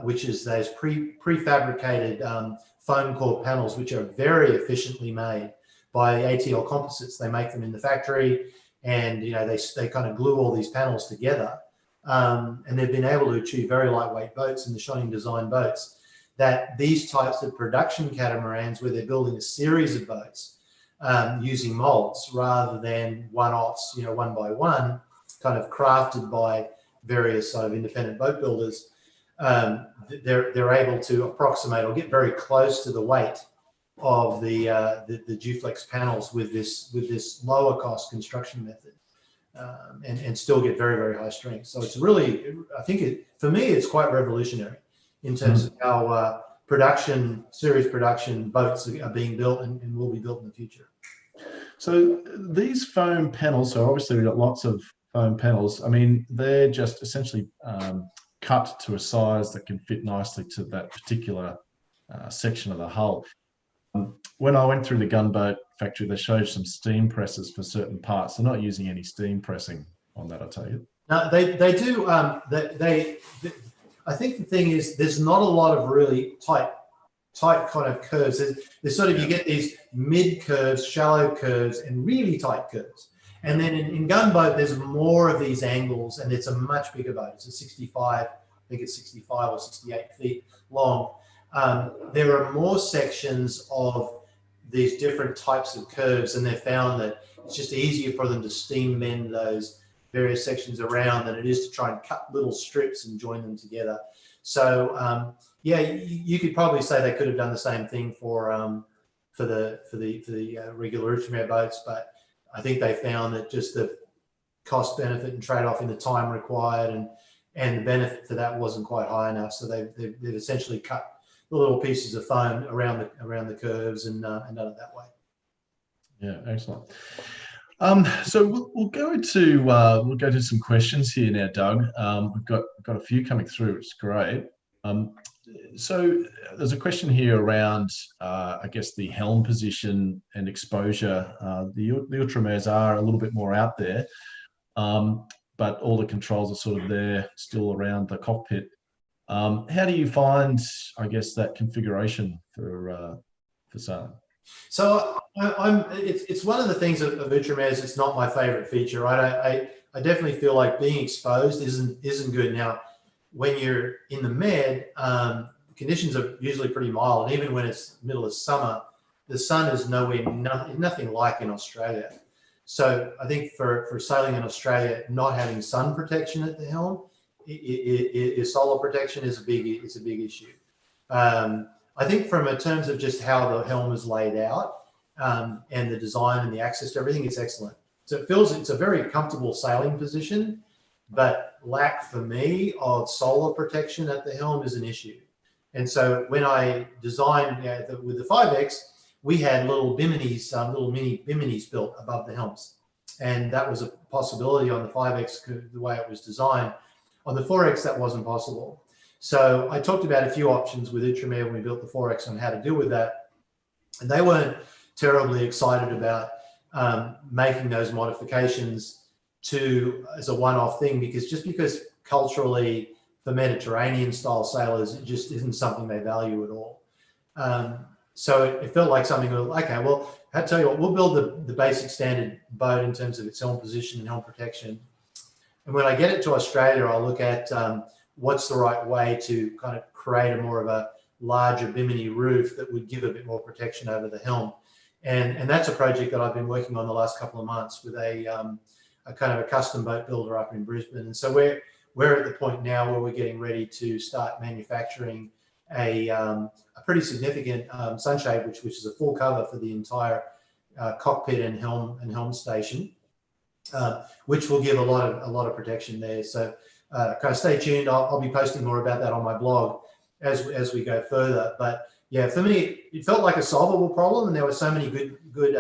which is those prefabricated foam core panels, which are very efficiently made by ATL Composites. They make them in the factory, and they kind of glue all these panels together, and they've been able to achieve very lightweight boats in the Schoening design boats. That these types of production catamarans, where they're building a series of boats using molds rather than one-offs, one by one, kind of crafted by various sort of independent boat builders, they're able to approximate or get very close to the weight of the Duflex panels with this lower cost construction method, and still get very, very high strength. So it's really, I think for me, it's quite revolutionary in terms of how series production boats are being built and will be built in the future. So these foam panels, so obviously we've got lots of foam panels. I mean, they're just essentially cut to a size that can fit nicely to that particular section of the hull. When I went through the gunboat factory, they showed some steam presses for certain parts. They're not using any steam pressing on that, I tell you. No, they do. I think the thing is, there's not a lot of really tight kind of curves. There's sort of, you get these mid curves, shallow curves, and really tight curves. And then in gunboat, there's more of these angles, and it's a much bigger boat. It's a 65, I think it's 65 or 68 feet long. There are more sections of these different types of curves, and they've found that it's just easier for them to steam bend those various sections around than it is to try and cut little strips and join them together. So yeah, you could probably say they could have done the same thing for the regular Outremer boats, but I think they found that just the cost benefit and trade-off in the time required and the benefit for that wasn't quite high enough. So they've essentially cut the little pieces of foam around the curves and done it that way. Yeah, excellent. So we'll go to some questions here now, Doug. We've got a few coming through, which is great. So there's a question here around, I guess, the helm position and exposure. The Outremer's are a little bit more out there, but all the controls are sort of there still around the cockpit. How do you find, I guess, that configuration for sailing? So it's one of the things of Outremer's. It's not my favorite feature, right? I definitely feel like being exposed isn't good. Now, when you're in the Med, conditions are usually pretty mild, and even when it's middle of summer, the sun is nothing like in Australia. So I think for sailing in Australia, not having sun protection at the helm, solar protection is a big issue. I think in terms of just how the helm is laid out and the design and the access to everything, it's excellent. So it's a very comfortable sailing position, but lack for me of solar protection at the helm is an issue. And so when I designed with the 5X, we had little biminis, little mini biminis built above the helms. And that was a possibility on the 5X, the way it was designed. On the 4X, that wasn't possible. So I talked about a few options with Outremer when we built the 4X on how to deal with that. And they weren't terribly excited about making those modifications as a one-off thing, because culturally for Mediterranean style sailors, it just isn't something they value at all. So it felt like something, okay, well, I tell you what, we'll build the basic standard boat in terms of its helm position and helm protection. And when I get it to Australia, I'll look at what's the right way to kind of create a more of a larger bimini roof that would give a bit more protection over the helm. And that's a project that I've been working on the last couple of months with a kind of a custom boat builder up in Brisbane. And so we're at the point now where we're getting ready to start manufacturing a pretty significant sunshade, which is a full cover for the entire cockpit and helm station, which will give a lot of protection there. So kind of stay tuned. I'll be posting more about that on my blog as we go further. But yeah, for me, it felt like a solvable problem, and there were so many good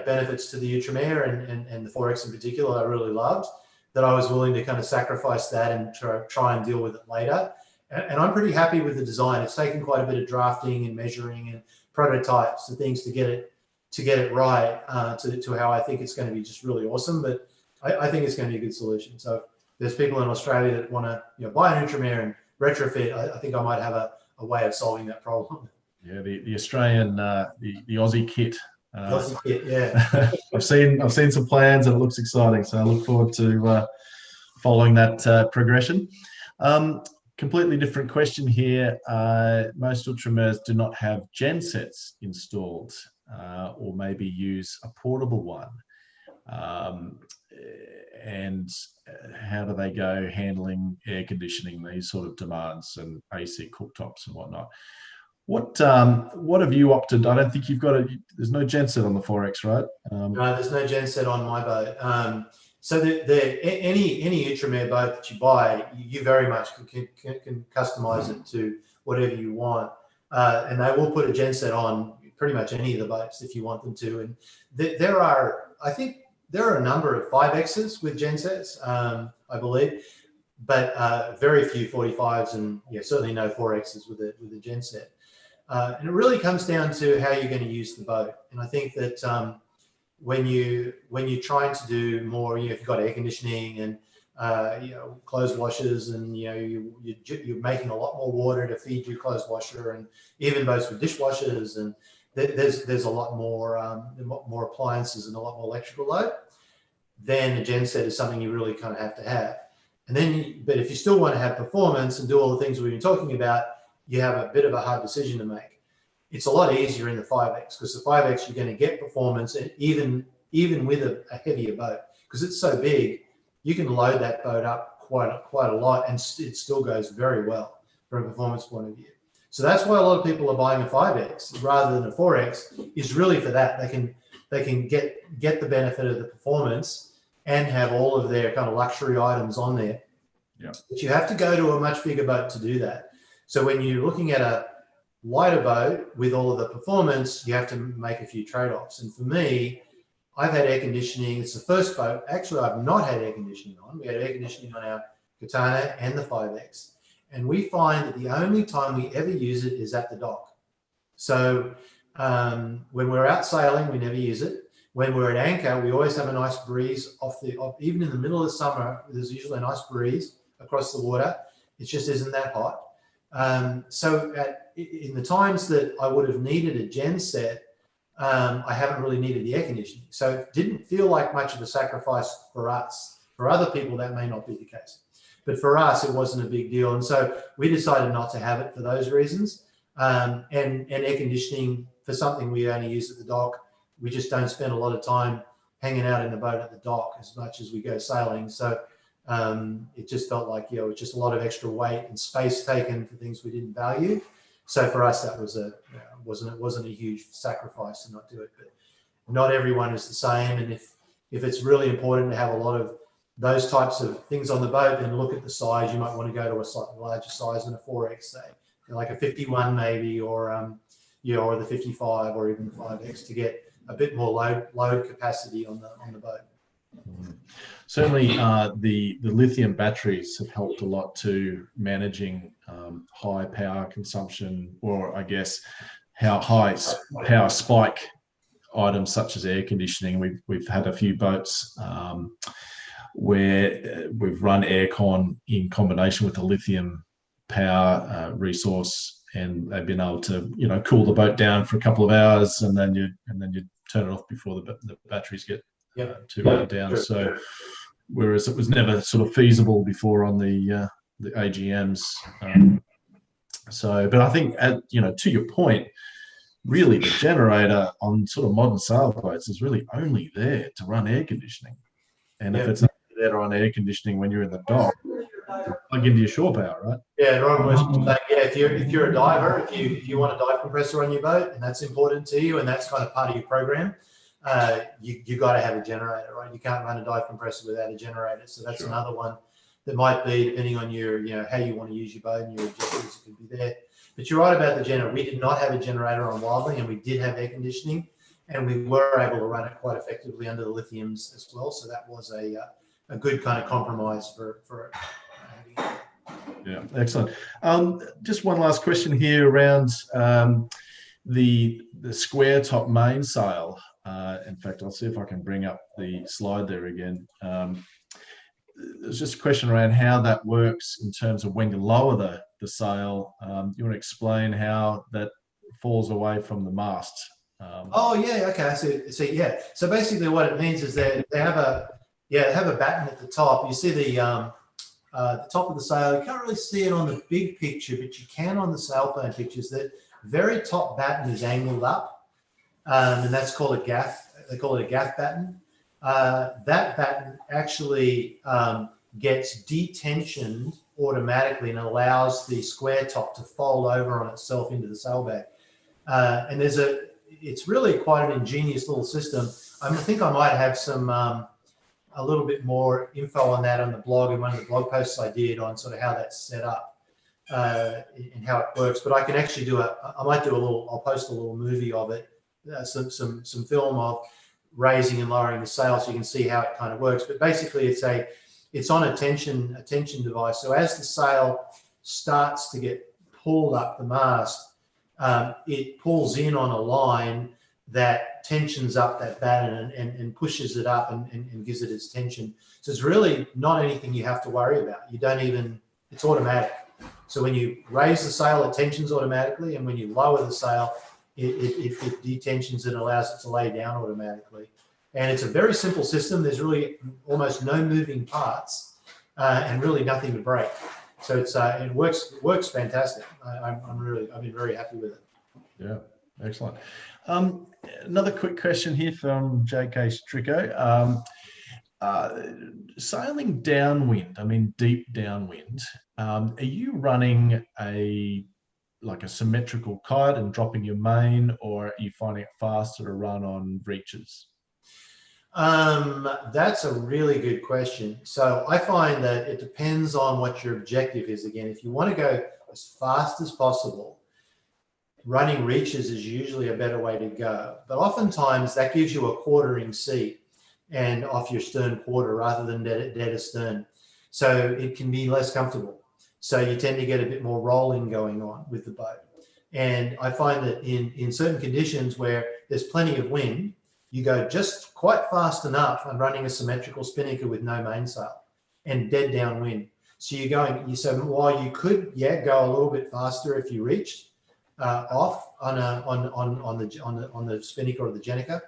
benefits to the Outremer and the 4X in particular I really loved, that I was willing to kind of sacrifice that and try and deal with it later. And I'm pretty happy with the design. It's taken quite a bit of drafting and measuring and prototypes and things to get it right to how I think it's going to be just really awesome. But I think it's going to be a good solution. So if there's people in Australia that want to buy an Outremer and retrofit, I think I might have a way of solving that problem. Yeah, the Australian, the Aussie kit. Aussie kit, yeah. I've seen some plans and it looks exciting. So I look forward to following that progression. Completely different question here. Most Outremers do not have gensets installed, or maybe use a portable one. And how do they go handling air conditioning, these sort of demands, and AC cooktops and whatnot? What have you opted? I don't think you've got there's no genset on the 4X, right? No, there's no genset on my boat. So any Outremer boat that you buy, you very much can customize it to whatever you want, and they will put a genset on pretty much any of the boats if you want them to. And I think there are a number of 5Xs with gensets, I believe, but very few 45s, and certainly no 4Xs with a genset. And it really comes down to how you're going to use the boat. And I think that when you're trying to do more, if you've got air conditioning and clothes washers, and you're making a lot more water to feed your clothes washer, and even boats with dishwashers, and there's a lot more appliances and a lot more electrical load, then a genset is something you really kind of have to have. And then, but if you still want to have performance and do all the things we've been talking about, you have a bit of a hard decision to make. It's a lot easier in the 5X, because the 5X you're going to get performance, and even with a heavier boat, because it's so big, you can load that boat up quite a lot, and it still goes very well from a performance point of view. So that's why a lot of people are buying a 5X rather than a 4X, is really for that. They can get the benefit of the performance and have all of their kind of luxury items on there. Yeah. But you have to go to a much bigger boat to do that. So when you're looking at a lighter boat with all of the performance, you have to make a few trade-offs. And for me, I've had air conditioning. It's the first boat. Actually, I've not had air conditioning on. We had air conditioning on our Katana and the 5X. And we find that the only time we ever use it is at the dock. So when we're out sailing, we never use it. When we're at anchor, we always have a nice breeze even in the middle of the summer, there's usually a nice breeze across the water. It just isn't that hot. So in the times that I would have needed a genset, I haven't really needed the air conditioning. So it didn't feel like much of a sacrifice for us. For other people, that may not be the case. But for us, it wasn't a big deal. And so we decided not to have it for those reasons. And air conditioning, for something we only use at the dock, we just don't spend a lot of time hanging out in the boat at the dock as much as we go sailing. So it just felt like, it's just a lot of extra weight and space taken for things we didn't value. So for us, that was wasn't a huge sacrifice to not do it. But not everyone is the same. And if it's really important to have a lot of those types of things on the boat, then look at the size. You might want to go to a slightly larger size than a 4X, say, like a 51 maybe, or or the 55, or even the 5X, to get a bit more load capacity on the boat. Certainly, the lithium batteries have helped a lot to managing high power consumption, or I guess how high power spike items such as air conditioning. We've had a few boats where we've run aircon in combination with a lithium power resource, and they've been able to cool the boat down for a couple of hours, and then you turn it off before the batteries get too low down. So whereas it was never sort of feasible before on the AGMs. But I think, to your point, really the generator on sort of modern sailboats is really only there to run air conditioning. And if it's there to run air conditioning when you're in the dock, plug into your shore power, right? Yeah, Ron was saying, if you're a diver, if you want a dive compressor on your boat, and that's important to you, and that's kind of part of your program, you got to have a generator, right? You can't run a dive compressor without a generator. So that's another one that might be, depending on your, how you want to use your boat and your objectives, it could be there. But you're right about the generator. We did not have a generator on Wildling, and we did have air conditioning, and we were able to run it quite effectively under the lithiums as well. So that was a good kind of compromise for it. Yeah, excellent. Just one last question here around the square top mainsail. In fact, I'll see if I can bring up the slide there again. There's just a question around how that works in terms of when you lower the sail. You want to explain how that falls away from the mast? Okay. So basically, what it means is that they have a batten at the top. You see the top of the sail. You can't really see it on the big picture, but you can on the sail plan pictures. That very top batten is angled up, and that's called a gaff. They call it a gaff batten. That batten actually gets detensioned automatically and allows the square top to fold over on itself into the sailbag. And it's really quite an ingenious little system. I think I might have some a little bit more info on that on the blog, and one of the blog posts I did on sort of how that's set up and how it works. But I can actually I'll post a little movie of it, some film of raising and lowering the sail, so you can see how it kind of works. But basically, it's on a tension device. So as the sail starts to get pulled up the mast, it pulls in on a line that tensions up that batten and pushes it up and gives it its tension. So it's really not anything you have to worry about. It's automatic. So when you raise the sail, it tensions automatically, and when you lower the sail, it detensions and allows it to lay down automatically. And it's a very simple system. There's really almost no moving parts and really nothing to break. So it works fantastic. I've been very happy with it. Yeah, excellent. Another quick question here from J.K. Stricko. Sailing downwind, deep downwind, are you running a symmetrical kite and dropping your main, or are you finding it faster to run on reaches? That's a really good question. So I find that it depends on what your objective is. Again, if you want to go as fast as possible, running reaches is usually a better way to go. But oftentimes that gives you a quartering seat and off your stern quarter rather than dead astern. So it can be less comfortable. So you tend to get a bit more rolling going on with the boat. And I find that in certain conditions where there's plenty of wind, you go just quite fast enough on running a symmetrical spinnaker with no mainsail and dead downwind. So so while you could go a little bit faster if you reached off on the spinnaker or the jenica,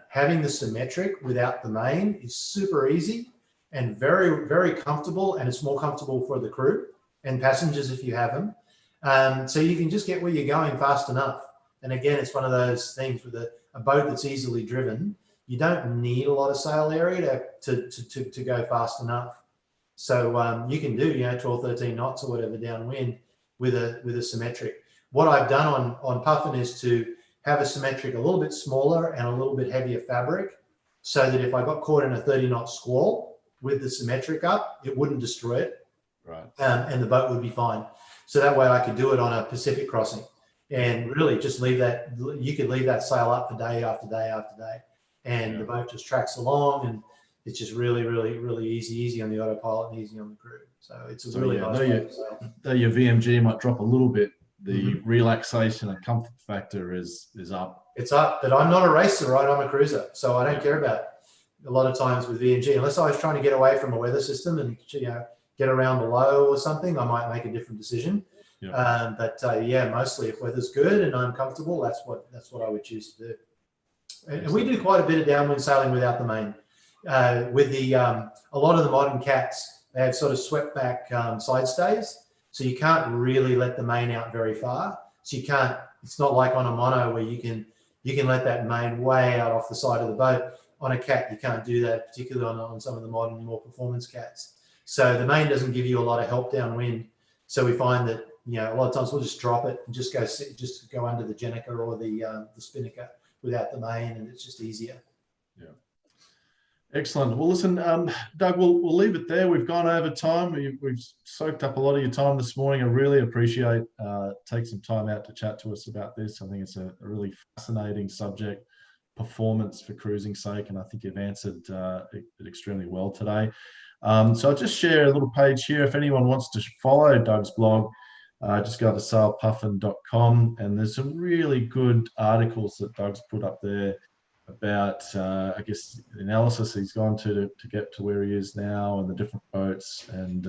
having the symmetric without the main is super easy and very, very comfortable, and it's more comfortable for the crew and passengers if you have them. So you can just get where you're going fast enough. And again, it's one of those things with a boat that's easily driven. You don't need a lot of sail area to go fast enough. So you can do 12, 13 knots or whatever downwind with a symmetric. What I've done on Puffin is to have a symmetric a little bit smaller and a little bit heavier fabric, so that if I got caught in a 30-knot squall with the symmetric up, it wouldn't destroy it. Right. And the boat would be fine. So that way I could do it on a Pacific crossing and really just you could leave that sail up for day after day after day. and the boat just tracks along, and it's just really, really, really easy on the autopilot and easy on the crew. So it's a really nice way to sail. Though your VMG might drop a little bit, the relaxation and comfort factor is up. It's up, but I'm not a racer, right? I'm a cruiser, so I don't care about a lot of times with VMG, unless I was trying to get away from a weather system and get around the low or something, I might make a different decision. But mostly if weather's good and I'm comfortable, that's what I would choose to do. And we do quite a bit of downwind sailing without the main. With the a lot of the modern cats, they have sort of swept back side stays, so you can't really let the main out very far. So you can't. It's not like on a mono where you can let that main way out off the side of the boat. On a cat, you can't do that, particularly on some of the modern, more performance cats. So the main doesn't give you a lot of help downwind. So we find that a lot of times we'll just drop it and just go under the Jenica or the spinnaker without the main, and it's just easier. Yeah. Excellent. Well, listen, Doug, we'll leave it there. We've gone over time. We've soaked up a lot of your time this morning. I really appreciate take some time out to chat to us about this. I think it's a really fascinating subject, performance for cruising sake, and I think you've answered it extremely well today. So I'll just share a little page here. If anyone wants to follow Doug's blog, just go to sailpuffin.com, and there's some really good articles that Doug's put up there about, I guess, the analysis he's gone to get to where he is now, and the different boats and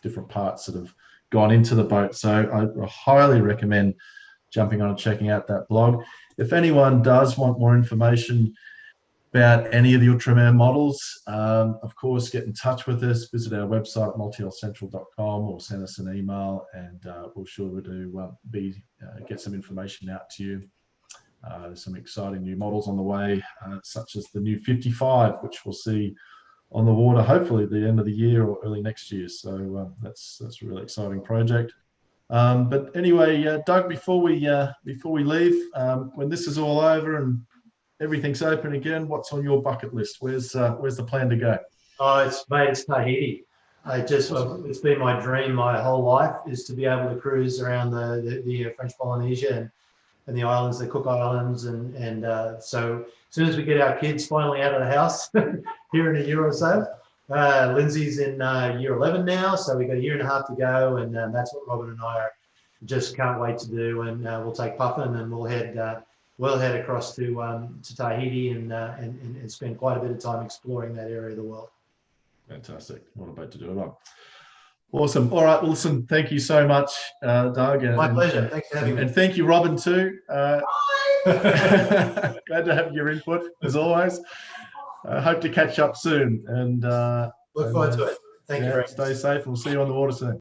different parts that have gone into the boat. So I highly recommend jumping on and checking out that blog. If anyone does want more information about any of the Outremer models, of course, get in touch with us. Visit our website, multihullcentral.com, or send us an email, and we'll sure to get some information out to you. There's some exciting new models on the way, such as the new 55, which we'll see on the water hopefully at the end of the year or early next year. So that's a really exciting project. But anyway, Doug, before we leave, when this is all over and everything's open again, what's on your bucket list? Where's the plan to go? Oh, it's Tahiti. It's been my dream my whole life, is to be able to cruise around the French Polynesia and the islands, the Cook Islands, and so as soon as we get our kids finally out of the house here in a year or so. Lindsay's in year 11 now, so we've got a year and a half to go, and that's what Robin and I just can't wait to do. And we'll take Puffin and we'll head across to Tahiti and spend quite a bit of time exploring that area of the world. Fantastic! What a boat to do it on. Awesome. All right. Well, listen, thank you so much, Doug. My pleasure. Thanks for having me. And thank you, Robin, too. Glad to have your input, as always. Hope to catch up soon. And look forward to it. Thank you very much. Stay safe. We'll see you on the water soon.